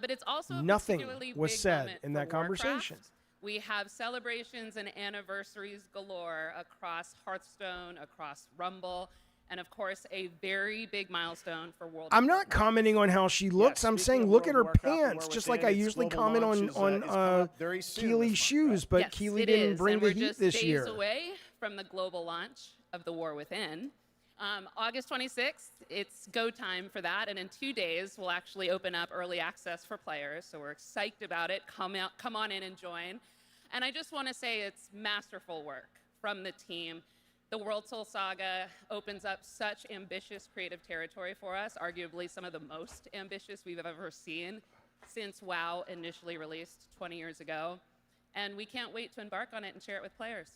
But it's also a Nothing particularly was big said moment in for that conversation. Warcraft. We have celebrations and anniversaries galore across Hearthstone, across Rumble, and of course a very big milestone for World I'm of not Warcraft. commenting on how she looks. I'm saying look at her Warcraft and pants, War just Within, like I its usually global comment launch is coming up very soon Keely's this month, shoes, but Yes, Keely it didn't is, bring and the we're heat just this days year. away from the global launch of the War Within. August 26th, it's go time for that, and in 2 days we'll actually open up early access for players. So we're psyched about it. Come on in and join. And I just want to say it's masterful work from the team. The World Soul Saga opens up such ambitious creative territory for us, arguably some of the most ambitious we've ever seen since WoW initially released 20 years ago. And we can't wait to embark on it and share it with players.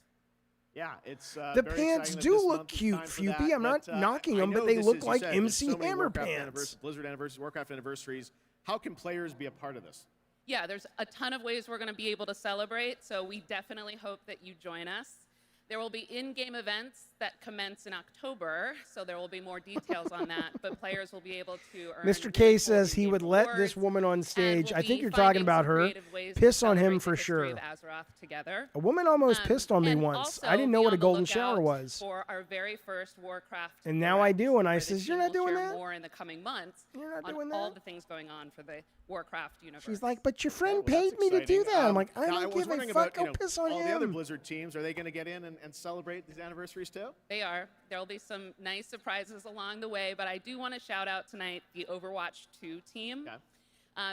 Yeah, it's The very pants exciting that do this look month is cute, time for Fupy. that, I'm not but, knocking I them, but know they this look is, you like said, MC there's so many Hammer Warcraft pants. Blizzard anniversaries, Warcraft anniversaries. How can players be a part of this? Yeah, there's a ton of ways we're going to be able to celebrate, so we definitely hope that you join us. There will be in-game events that commence in October, so there will be more details on that, but players will be able to earn Mr. K says he would let this woman on stage. I think you're talking about her. Piss on him for sure. Together. A woman almost pissed on me And once. also I didn't know be what a on the golden lookout shower was. For our very first Warcraft And now I do, and I where the says, "You're team not will doing share that?" more in the coming months on all the things going on for the Warcraft universe. She's like, "But your friend Well, paid that's me to do exciting. that." I'm like, "I now, don't was give a wondering fuck. about, Go piss on all the other him." Blizzard teams. Are they going to get in and celebrate these anniversaries too? They are. There will be some nice surprises along the way, but I do want to shout out tonight the Overwatch 2 team.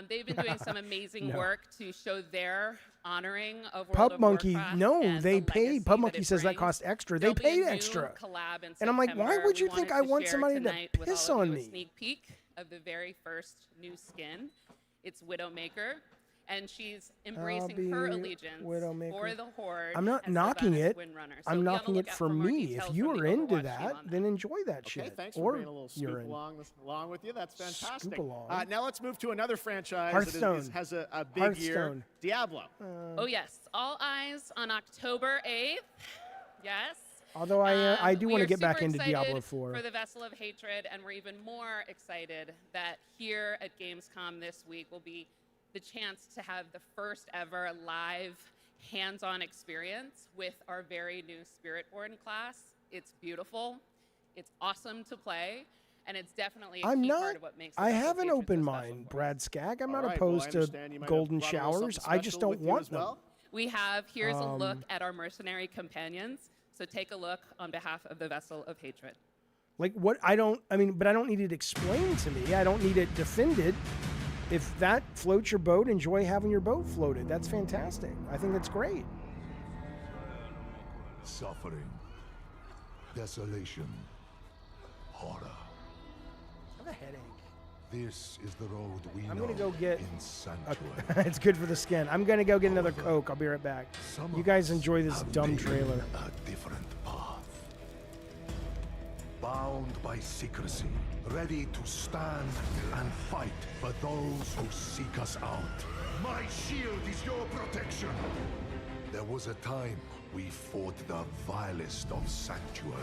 They've been doing some amazing No. work to show their honoring of World Pub of Monkey, Warcraft no, and they the paid. legacy Pub Monkey it says that brings. cost extra. They There'll be a paid new extra. collab in And I'm like, why September. would We you wanted think I want share somebody to tonight with piss all of on you me? A sneak peek of the very first new skin. It's Widowmaker. And she's embracing her be allegiance Widowmaker. for the Horde. I'm not as knocking Sylvanas it. Windrunner. So I'm be on the knocking it lookout for more me. details If you from the are into Overwatch team that, on then enjoy that Okay, shit. thanks Or for bringing a little you're scoop in. along with you. That's fantastic. along. Now let's move to another franchise Hearthstone. that has a big year. Hearthstone. Diablo. Oh yes, all eyes on October 8th. Yes. Although I do We want to are get back super into Diablo excited 4. for the Vessel of Hatred, and we're even more excited that here at Gamescom this week will be the chance to have the first ever live hands-on experience with our very new Spiritborn class. It's beautiful. It's awesome to play. And it's definitely a I'm key not. part of what makes I Vessel of have an Hatred open so mind, Brad Skagg. I'm All not right, well, I opposed to understand you might have golden brought a little showers. something I just special don't with you want as them. well. We have, here's a look at our mercenary companions. So take a look on behalf of the Vessel of Hatred. Like what? I mean, but I don't need it explained to me. I don't need it defended. If that floats your boat, enjoy having your boat floated. That's fantastic. I think that's great. Suffering, desolation, horror. I have a headache. This is the road we I'm know gonna go get. in Sanctuary. It's good for the skin. I'm gonna go get another Coke. I'll be right back. You guys enjoy this dumb trailer. A different path. Bound by secrecy, ready to stand and fight for those who seek us out. My shield is your protection. There was a time we fought the vilest of Sanctuary.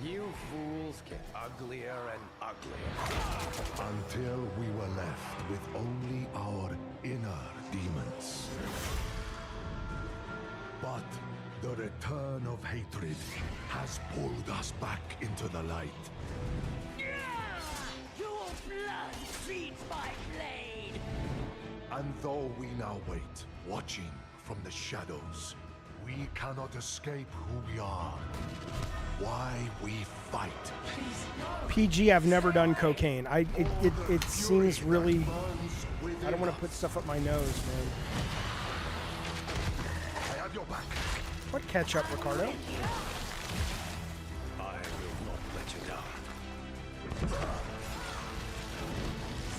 You fools get uglier and uglier. Until we were left with only our inner demons. But the return of hatred has pulled us back into the light. Your blood feeds my blade! And though we now wait, watching from the shadows, we cannot escape who we are. Why we fight. PG, I've never done cocaine. It seems really. I don't want to put stuff up my nose, man. I have your back. What ketchup, Ricardo? I will not let you down.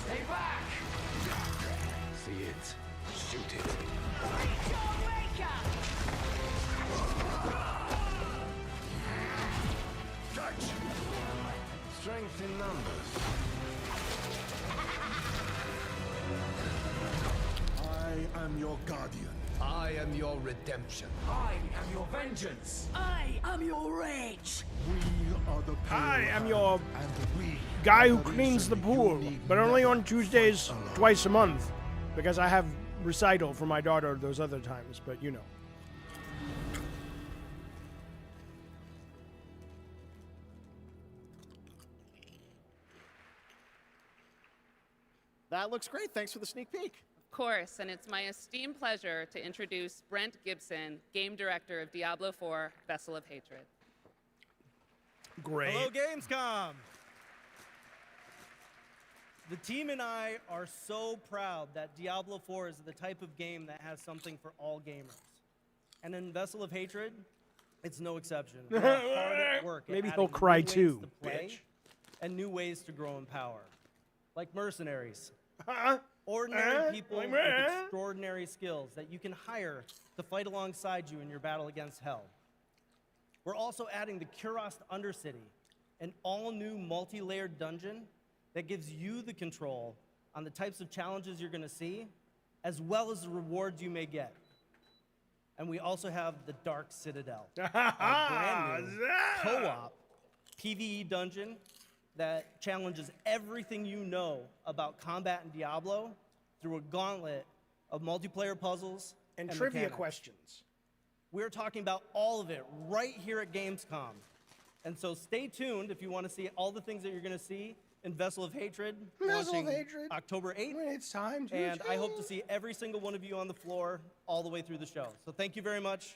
Stay back! See it. Shoot it. Reach your maker! Catch! Strength in numbers. I am your guardian. I am your redemption. I am your vengeance! I am your rage! We are the I pale am your and we guy are who the cleans the reason pool, you need but only never on Tuesdays fight alone. twice a month, because I have recital for my daughter those other times. But you know. That looks great. Thanks for the sneak peek. Of course, and it's my esteemed pleasure to introduce Brent Gibson, game director of Diablo 4, Vessel of Hatred. Great. Hello, Gamescom! The team and I are so proud that Diablo 4 is the type of game that has something for all gamers. And in Vessel of Hatred, it's no exception. We're hard at work at Maybe adding he'll cry new ways too, to play bitch. and new ways to grow in power. Like mercenaries. Ordinary people with extraordinary skills that you can hire to fight alongside you in your battle against hell. We're also adding the Kurast Undercity, an all-new multi-layered dungeon that gives you the control on the types of challenges you're going to see, as well as the rewards you may get. And we also have the Dark Citadel, a brand new co-op PvE dungeon that challenges everything you know about combat in Diablo through a gauntlet of multiplayer puzzles And trivia mechanics. questions. We're talking about all of it right here at Gamescom. And so stay tuned if you want to see all the things that you're going to see in Vessel of Hatred, Vessel of launching Hatred. October 8th. When it's time to And I hope to change. see every single one of you on the floor all the way through the show. So thank you very much.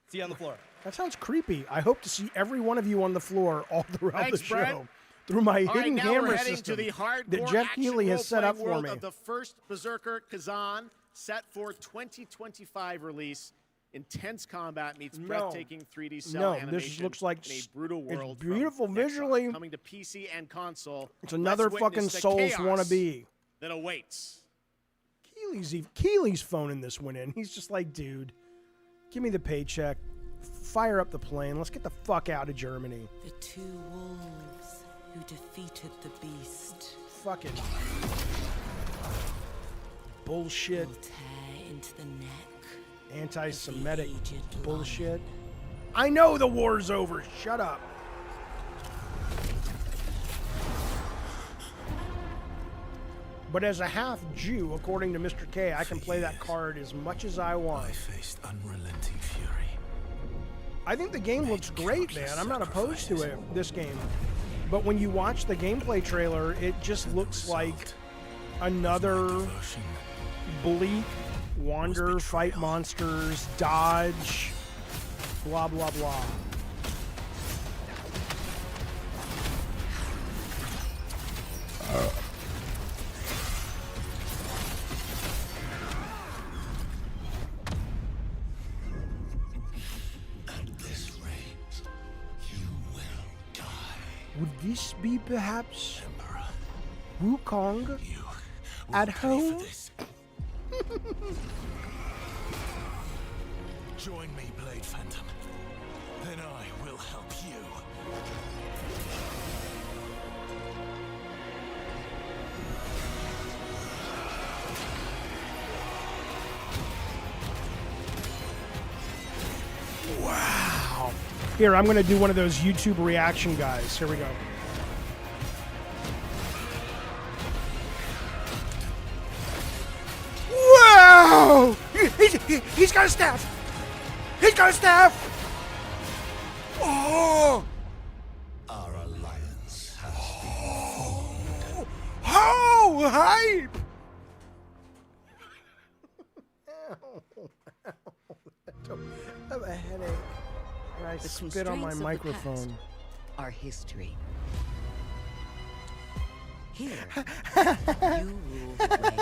See you on the floor. That sounds creepy. I hope to see every one of you on the floor all throughout Thanks, the show. Brent. Through my All right, hidden now camera we're heading system to the hardcore that Jeff action Healy has set up role-playing for world me. of the first Berserker Kazan, set for 2025 release. Intense combat meets No. breathtaking 3D cell No, animation this looks like in a brutal it's world. beautiful from Nexon. visually. Coming to PC and console. It's another Let's fucking witness the Souls chaos wannabe. that awaits. Keely's phoning this one in. He's just like, dude, give me the paycheck. Fire up the plane. Let's get the fuck out of Germany. The two wolves who defeated the beast. Fucking bullshit. Will tear into the neck. Anti-Semitic bullshit. I know the war's over. Shut up. But as a half Jew, according to Mr. K, I can play that card as much as I want. I faced unrelenting fury. I think the game looks great, man. I'm not opposed to it. This game. But when you watch the gameplay trailer, it just looks like another bleak wander, fight monsters, dodge, blah, blah, blah. At this rate, you will die. Would this be perhaps Wukong at home? Join me, Blade Phantom. Then I will help you. Wow. Here, I'm going to do one of those YouTube reaction guys. Here we go. Wow! He's got a staff! He's got a staff! Oh! Our alliance has been formed. Oh! Hype! I have a headache. And I spit on my microphone. Our history. Here, you rule the way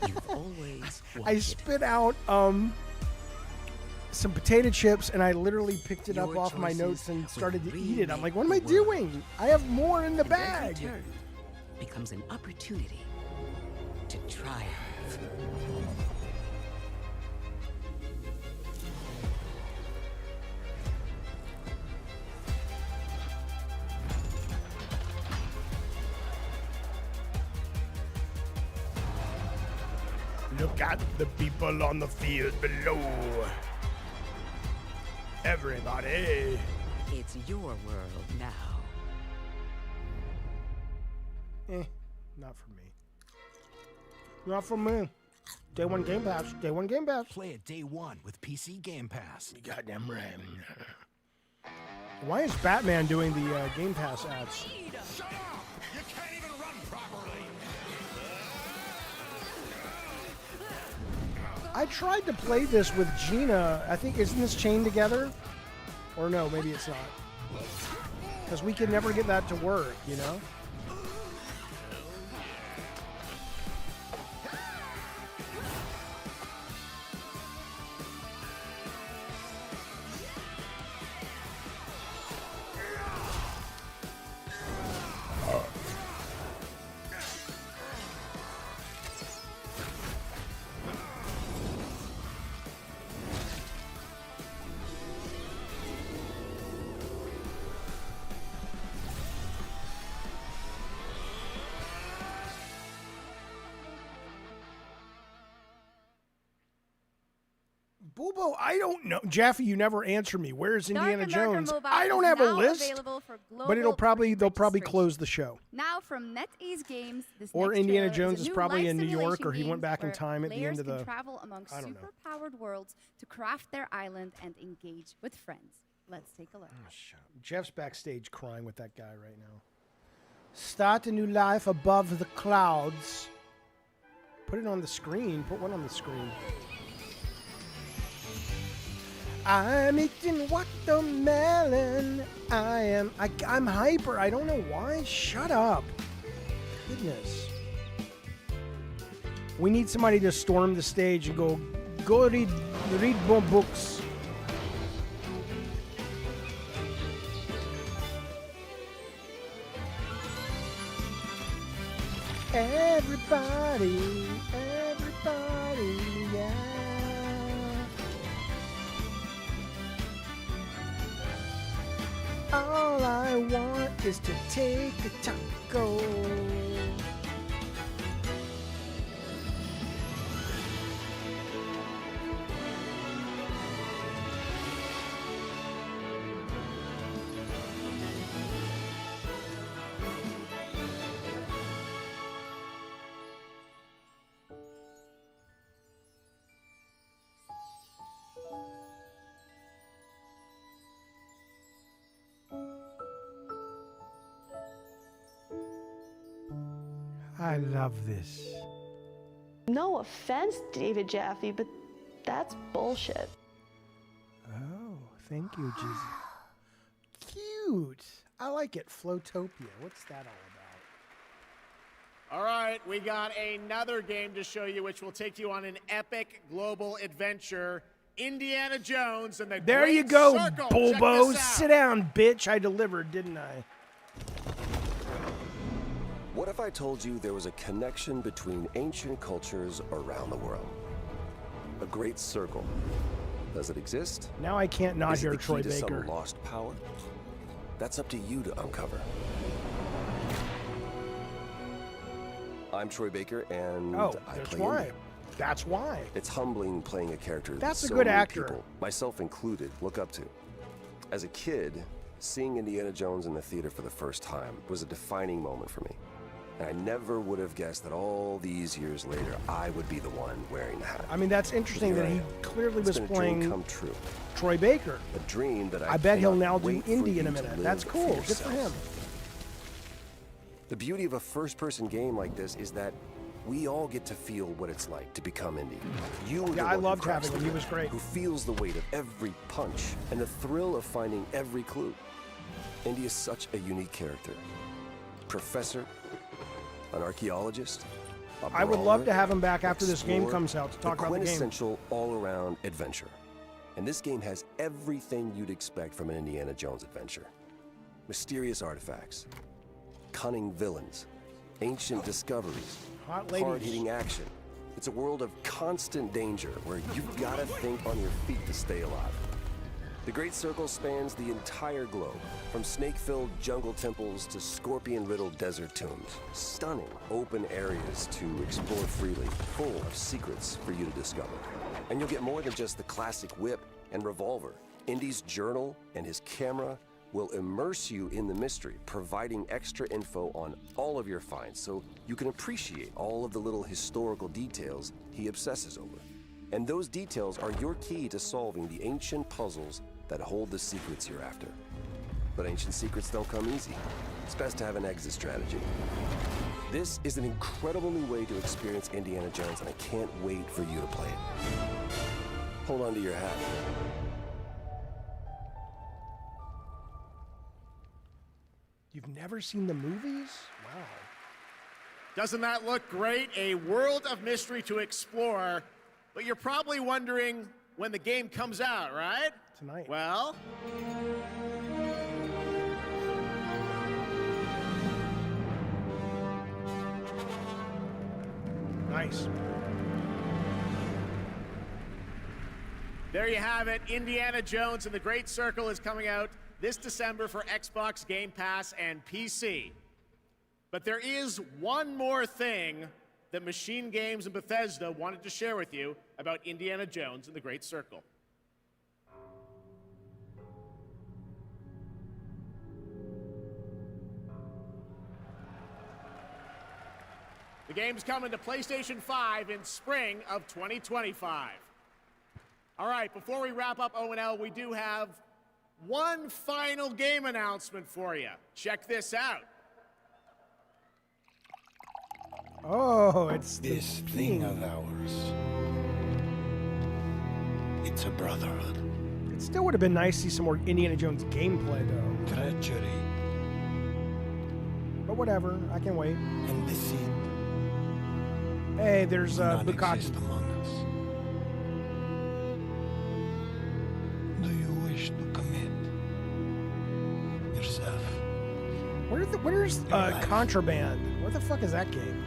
you've always wanted. I spit out some potato chips and I literally picked it up off my notes and started to eat it. I'm like, what am I doing? I have more in the bag. Every turn becomes an opportunity to triumph. Look at the people on the field below. Everybody. It's your world now. Not for me. Not for me. Day one Game Pass. Day one Game Pass. Play it day one with PC Game Pass. You goddamn right. Why is Batman doing the Game Pass ads? Shut up! You can't even run properly. I tried to play this with Gina. I think, isn't this chained together? Or no, maybe it's not. Because we could never get that to work, you know? Bulbo, I don't know. Jaffe, you never answer me. Where's Indiana Jones? I don't have a list. But they'll probably close the show. Now from NetEase Games, this or next Indiana trailer Jones is a new probably life in New York, simulation or he went game back in where time at the end of players the. can travel among I don't know. super-powered worlds to craft their island and engage with friends. Let's take a look. Oh, shut up. Jeff's backstage crying with that guy right now. Start a new life above the clouds. Put it on the screen. Put one on the screen. I'm eating watermelon. I'm hyper. I don't know why. Shut up. Goodness. We need somebody to storm the stage and go read more books. Everybody, yeah. All I want is to take a taco. I love this. No offense, David Jaffe, but that's bullshit. Oh, thank you, Jesus. Cute. I like it. Flowtopia. What's that all about? All right, we got another game to show you, which will take you on an epic global adventure. Indiana Jones and the There Great you go, Circle. Bulbo. Check this out. Sit down, bitch. I delivered, didn't I? What if I told you there was a connection between ancient cultures around the world? A great circle. Does it exist? Now I can't not Is it hear the key Troy to Baker. some lost power? That's up to you to uncover. I'm Troy Baker, and Oh, I that's play why. Indy. That's why. It's humbling playing a character That's that a so good many actor. people, myself included, look up to. As a kid, seeing Indiana Jones in the theater for the first time was a defining moment for me. And I never would have guessed that all these years later, I would be the one wearing the hat. I mean, that's interesting Here that I he am. clearly It's was been a playing dream come true. Troy Baker. A dream that I bet he'll cannot now do wait for indie you in a to minute. live That's for cool. Good for yourself. him. The beauty of a first-person game like this is that we all get to feel what it's like to become indie. You are the Yeah, I one who loved cracks having the him. He whip, was great. Who feels the weight of every punch and the thrill of finding every clue. Indy is such a unique character. Professor, an archaeologist. I would love to have him back after this game comes out to talk the about the game. quintessential all-around adventure. And this game has everything you'd expect from an Indiana Jones adventure. Mysterious artifacts, cunning villains, ancient discoveries, Hot ladies. hard-hitting action. It's a world of constant danger where you've got to think on your feet to stay alive. The Great Circle spans the entire globe, from snake-filled jungle temples to scorpion-riddled desert tombs. Stunning open areas to explore freely, full of secrets for you to discover. And you'll get more than just the classic whip and revolver. Indy's journal and his camera will immerse you in the mystery, providing extra info on all of your finds so you can appreciate all of the little historical details he obsesses over. And those details are your key to solving the ancient puzzles that hold the secrets you're after. But ancient secrets don't come easy. It's best to have an exit strategy. This is an incredible new way to experience Indiana Jones, and I can't wait for you to play it. Hold on to your hat. You've never seen the movies? Wow. Doesn't that look great? A world of mystery to explore. But you're probably wondering when the game comes out, right? Tonight. Well, Nice. there you have it. Indiana Jones and the Great Circle is coming out this December for Xbox Game Pass and PC. But there is one more thing that Machine Games and Bethesda wanted to share with you about Indiana Jones and the Great Circle. The game's coming to PlayStation 5 in spring of 2025. All right, before we wrap up O&L, we do have one final game announcement for you. Check this out. Oh, it's This the thing king. of ours. It's a brotherhood. It still would have been nice to see some more Indiana Jones gameplay, though. Treachery But whatever, I can wait. and deceit Hey, there's do not Bukaki. exist among us. Do you wish to commit yourself Where's Contraband? What the fuck is that game?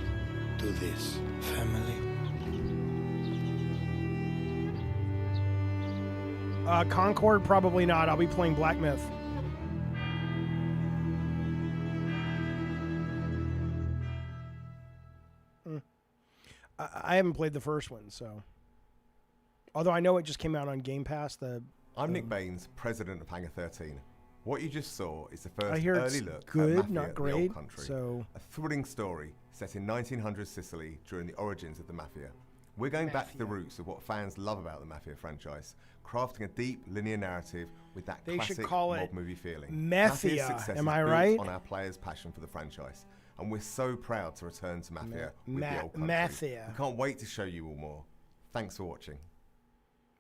to this family? Concord? Probably not. I'll be playing Black Myth. I haven't played the first one, so. Although I know it just came out on Game Pass. I'm Nick Baines, president of Hangar 13. What you just saw is the I first hear early it's look good, at Mafia, not the great, old country. so- A thrilling story set in 1900s Sicily during the origins of the Mafia. We're going back to the roots of what fans love about the Mafia franchise, crafting a deep linear narrative with that They should classic call mob it movie feeling. Mafia, Mafia's success am is I built right? on our players' passion for the franchise. and we're so proud to return to Mafia with the old country. Mafia. We can't wait to show you all more. Thanks for watching.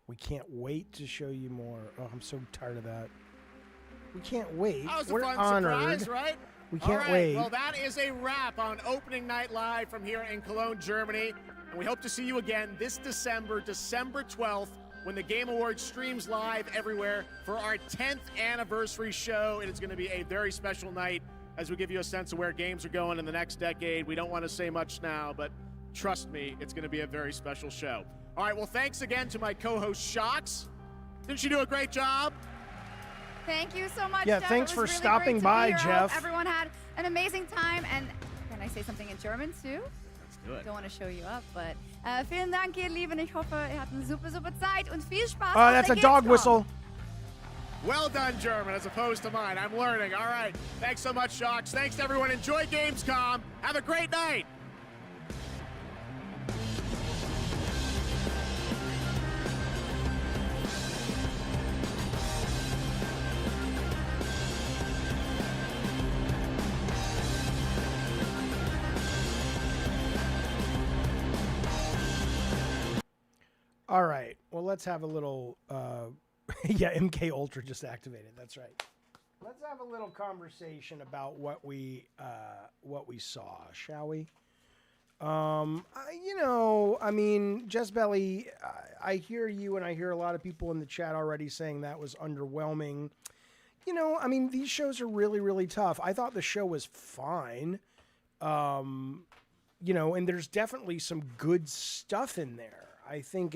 We can't wait to show you more. Oh, I'm so tired of that. We can't wait. That was We're a fun honored. surprise, right? We can't All right, wait. Well, that is a wrap on Opening Night Live from here in Cologne, Germany. And we hope to see you again this December 12th, when the Game Awards streams live everywhere for our 10th anniversary show. It is going to be a very special night as we give you a sense of where games are going in the next decade. We don't want to say much now, but trust me, it's going to be a very special show. All right, well, thanks again to my co-host, Shocks. Didn't she do a great job? Thank you so much, Yeah, Jeff. thanks It for was really stopping great to by, be here. I Jeff. hope everyone had an amazing time. And can I say something in German too? Let's do it. Don't want to show you up, but vielen Dank, ihr Lieben. Ich hoffe, ihr hattet eine super, super Zeit und viel Spaß. Oh, auf that's der a dog Gamescom. whistle. Well done, German, as opposed to mine. I'm learning. All right. Thanks so much, Shocks. Thanks to everyone. Enjoy Gamescom. Have a great night. All right. Well, let's have a little. Yeah, MK Ultra just activated. That's right. Let's have a little conversation about what we saw, shall we? Jess Belly, I hear you, and I hear a lot of people in the chat already saying that was underwhelming. These shows are really, really tough. I thought the show was fine. And there's definitely some good stuff in there. I think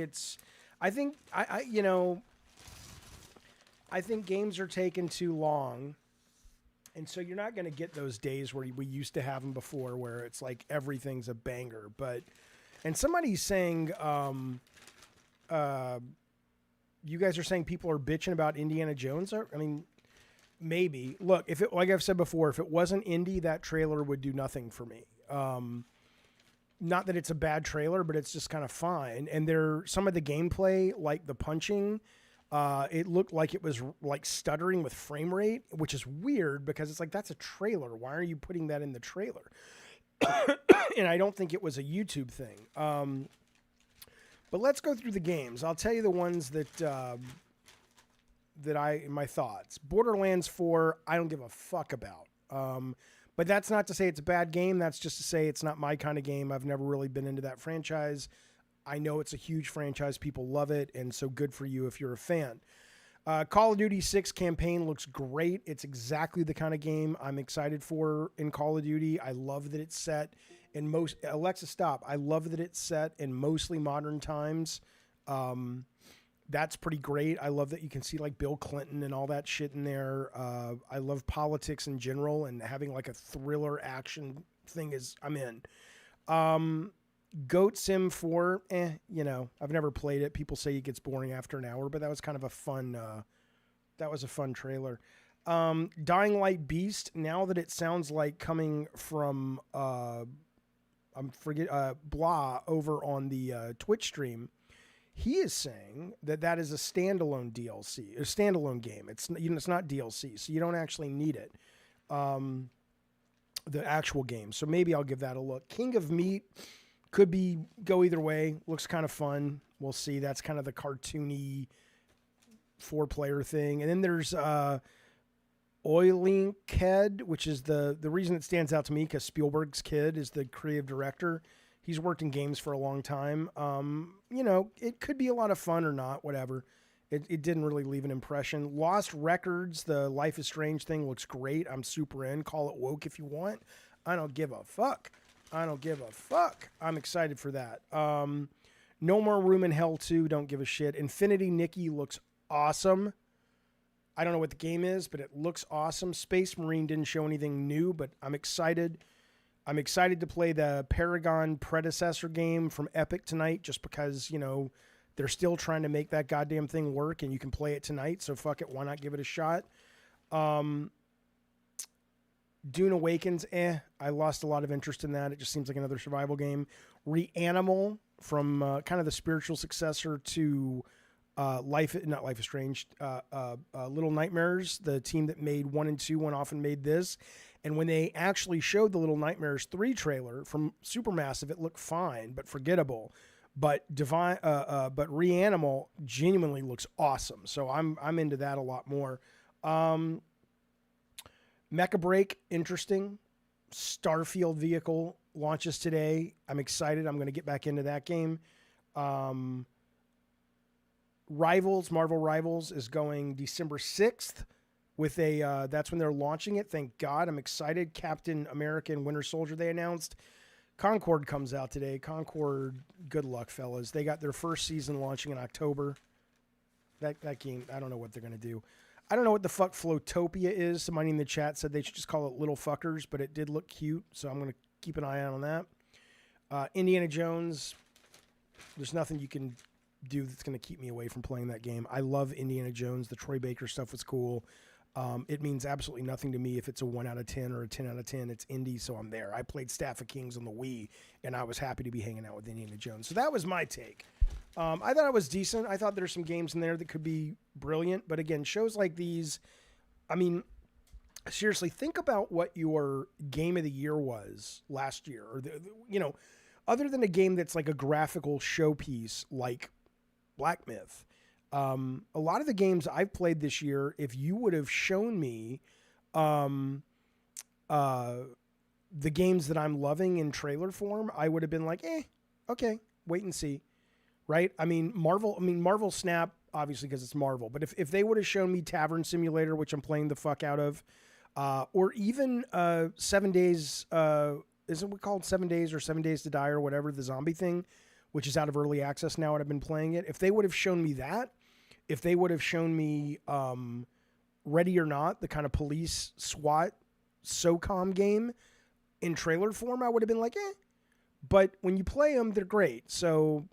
games are taking too long. And so you're not going to get those days where we used to have them before, where it's like everything's a banger. And somebody's saying, you guys are saying people are bitching about Indiana Jones. Maybe. Look, like I've said before, if it wasn't indie, that trailer would do nothing for me. Not that it's a bad trailer, but it's just kind of fine. And some of the gameplay, like the punching, it looked like it was like stuttering with frame rate, which is weird because it's like, that's a trailer. Why are you putting that in the trailer? And I don't think it was a YouTube thing. But let's go through the games. I'll tell you the ones that my thoughts. Borderlands 4, I don't give a fuck about. But that's not to say it's a bad game. That's just to say it's not my kind of game. I've never really been into that franchise. I know it's a huge franchise. People love it, and so good for you if you're a fan. Call of Duty 6 campaign looks great. It's exactly the kind of game I'm excited for in Call of Duty. I love that it's set in Alexa, stop. I love that it's set in mostly modern times. That's pretty great. I love that you can see like Bill Clinton and all that shit in there. I love politics in general, and having like a thriller action thing I'm in. Goat Sim 4, I've never played it. People say it gets boring after an hour, but that was kind of a fun, trailer. Dying Light Beast, now that it sounds like coming from, Blah over on the Twitch stream, he is saying that is a standalone DLC, a standalone game. It's not DLC, so you don't actually need it. The actual game. So maybe I'll give that a look. King of Meat could go either way. Looks kind of fun. We'll see. That's kind of the cartoony 4-player thing. And then there's Oiling Ked, which is the reason it stands out to me because Spielberg's kid is the creative director. He's worked in games for a long time. It could be a lot of fun or not, whatever. It didn't really leave an impression. Lost Records, the Life is Strange thing looks great. I'm super in. Call it woke if you want. I don't give a fuck. I'm excited for that. No More Room in Hell 2, don't give a shit. Infinity Nikki looks awesome. I don't know what the game is, but it looks awesome. Space Marine didn't show anything new, but I'm excited. I'm excited to play the Paragon predecessor game from Epic tonight just because, they're still trying to make that goddamn thing work and you can play it tonight. So fuck it. Why not give it a shot? Dune Awakens. I lost a lot of interest in that. It just seems like another survival game. Reanimal from kind of the spiritual successor to not Life is Strange, Little Nightmares. The team that made 1 and 2 went off and made this. And when they actually showed the Little Nightmares 3 trailer from Supermassive, it looked fine, but forgettable. But Reanimal genuinely looks awesome. So I'm into that a lot more. Mecha Break, interesting. Starfield vehicle launches today. I'm excited. I'm going to get back into that game. Rivals, Marvel Rivals is going December 6th with that's when they're launching it. Thank God. I'm excited. Captain America and Winter Soldier they announced. Concord comes out today. Concord, good luck, fellas. They got their first season launching in October. That game, I don't know what they're going to do. I don't know what the fuck Flotopia is. Somebody in the chat said they should just call it Little Fuckers, but it did look cute, so I'm going to keep an eye out on that. Indiana Jones, there's nothing you can do that's going to keep me away from playing that game. I love Indiana Jones. The Troy Baker stuff was cool. It means absolutely nothing to me if it's a 1 out of 10 or a 10 out of 10. It's indie, so I'm there. I played Staff of Kings on the Wii, and I was happy to be hanging out with Indiana Jones. So that was my take. I thought it was decent. I thought there's some games in there that could be brilliant. But again, shows like these, I mean, seriously, think about what your game of the year was last year. Or, other than a game that's like a graphical showpiece like Black Myth. A lot of the games I've played this year, if you would have shown me the games that I'm loving in trailer form, I would have been like, okay, wait and see. Right? I mean, Marvel Snap, obviously because it's Marvel, but if they would have shown me Tavern Simulator, which I'm playing the fuck out of, or even 7 Days, isn't it called 7 Days or 7 Days to Die or whatever, the zombie thing, which is out of early access now and I've been playing it. If they would have shown me that, if they would have shown me Ready or Not, the kind of police SWAT SOCOM game in trailer form, I would have been like, But when you play them, they're great. So,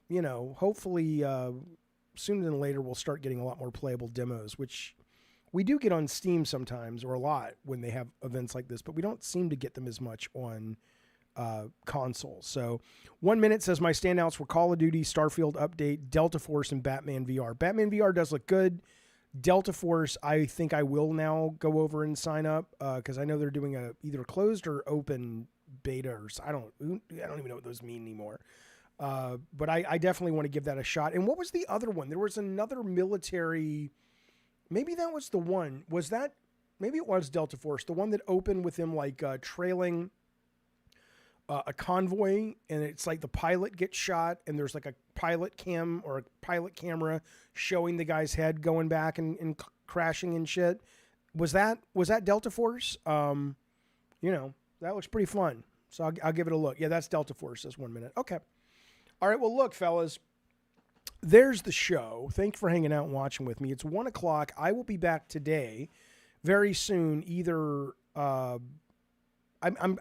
hopefully sooner than later we'll start getting a lot more playable demos, which we do get on Steam sometimes, or a lot when they have events like this, but we don't seem to get them as much on consoles. So 1 minute says my standouts were Call of Duty, Starfield update, Delta Force, and Batman VR. Batman VR does look good. Delta Force, I think I will now go over and sign up because I know they're doing either closed or open beta, or I don't even know what those mean anymore. But I definitely want to give that a shot. And what was the other one? There was another military. Maybe that was the one. Was that? Maybe it was Delta Force, the one that opened with him like trailing a convoy, and it's like the pilot gets shot, and there's like a pilot cam or a pilot camera showing the guy's head going back and crashing and shit. Was that Delta Force? That looks pretty fun. So I'll give it a look. Yeah, that's Delta Force. That's 1 minute. Okay. All right. Well, look, fellas, there's the show. Thank you for hanging out and watching with me. It's 1 o'clock. I will be back today very soon. Either I'm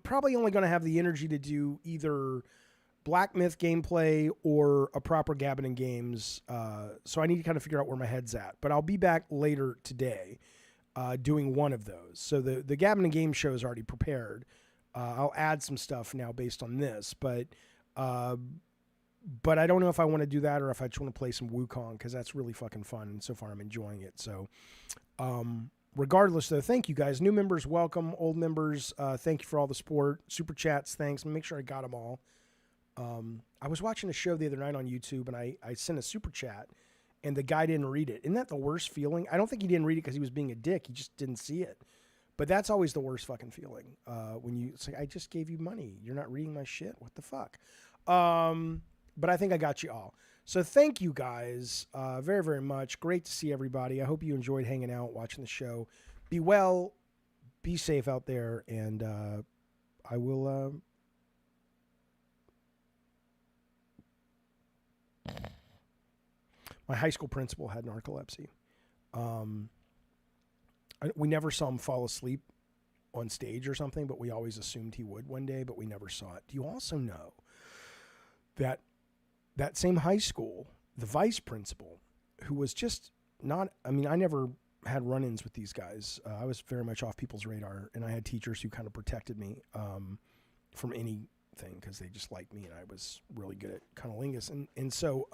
probably only going to have the energy to do either Black Myth gameplay or a proper Gabbin' and Games. So I need to kind of figure out where my head's at. But I'll be back later today doing one of those. So the Gabbin' and Games show is already prepared. I'll add some stuff now based on this. But I don't know if I want to do that or if I just want to play some Wukong because that's really fucking fun. And so far I'm enjoying it. So regardless, though, thank you guys. New members, welcome. Old members, thank you for all the support. Super chats, thanks. Make sure I got them all. I was watching a show the other night on YouTube, and I sent a super chat, and the guy didn't read it. Isn't that the worst feeling? I don't think he didn't read it because he was being a dick. He just didn't see it. But that's always the worst fucking feeling when you say, I just gave you money. You're not reading my shit. What the fuck? But I think I got you all. So thank you guys very, very much. Great to see everybody. I hope you enjoyed hanging out, watching the show. Be well, be safe out there, and I will... My high school principal had narcolepsy. We never saw him fall asleep on stage or something, but we always assumed he would one day, but we never saw it. Do you also know that same high school, the vice principal, who was just not, I never had run-ins with these guys. I was very much off people's radar, and I had teachers who kind of protected me from anything because they just liked me, and I was really good at cunnilingus. And so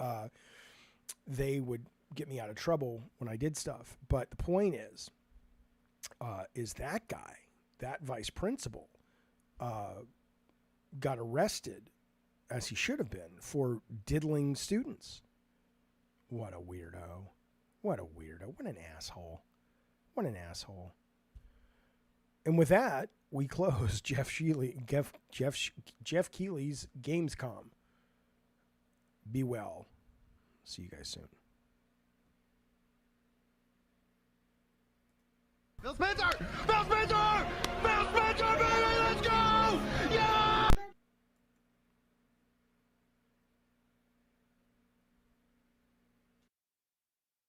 they would get me out of trouble when I did stuff. But the point is that guy that vice principal got arrested, as he should have been, for diddling students. What a weirdo. What a weirdo. What an asshole. What an asshole. And with that, we close Jeff Keighley's Gamescom. Be well. See you guys soon. Phil Spencer! Phil Spencer! Phil Spencer, baby! Let's go! Yeah!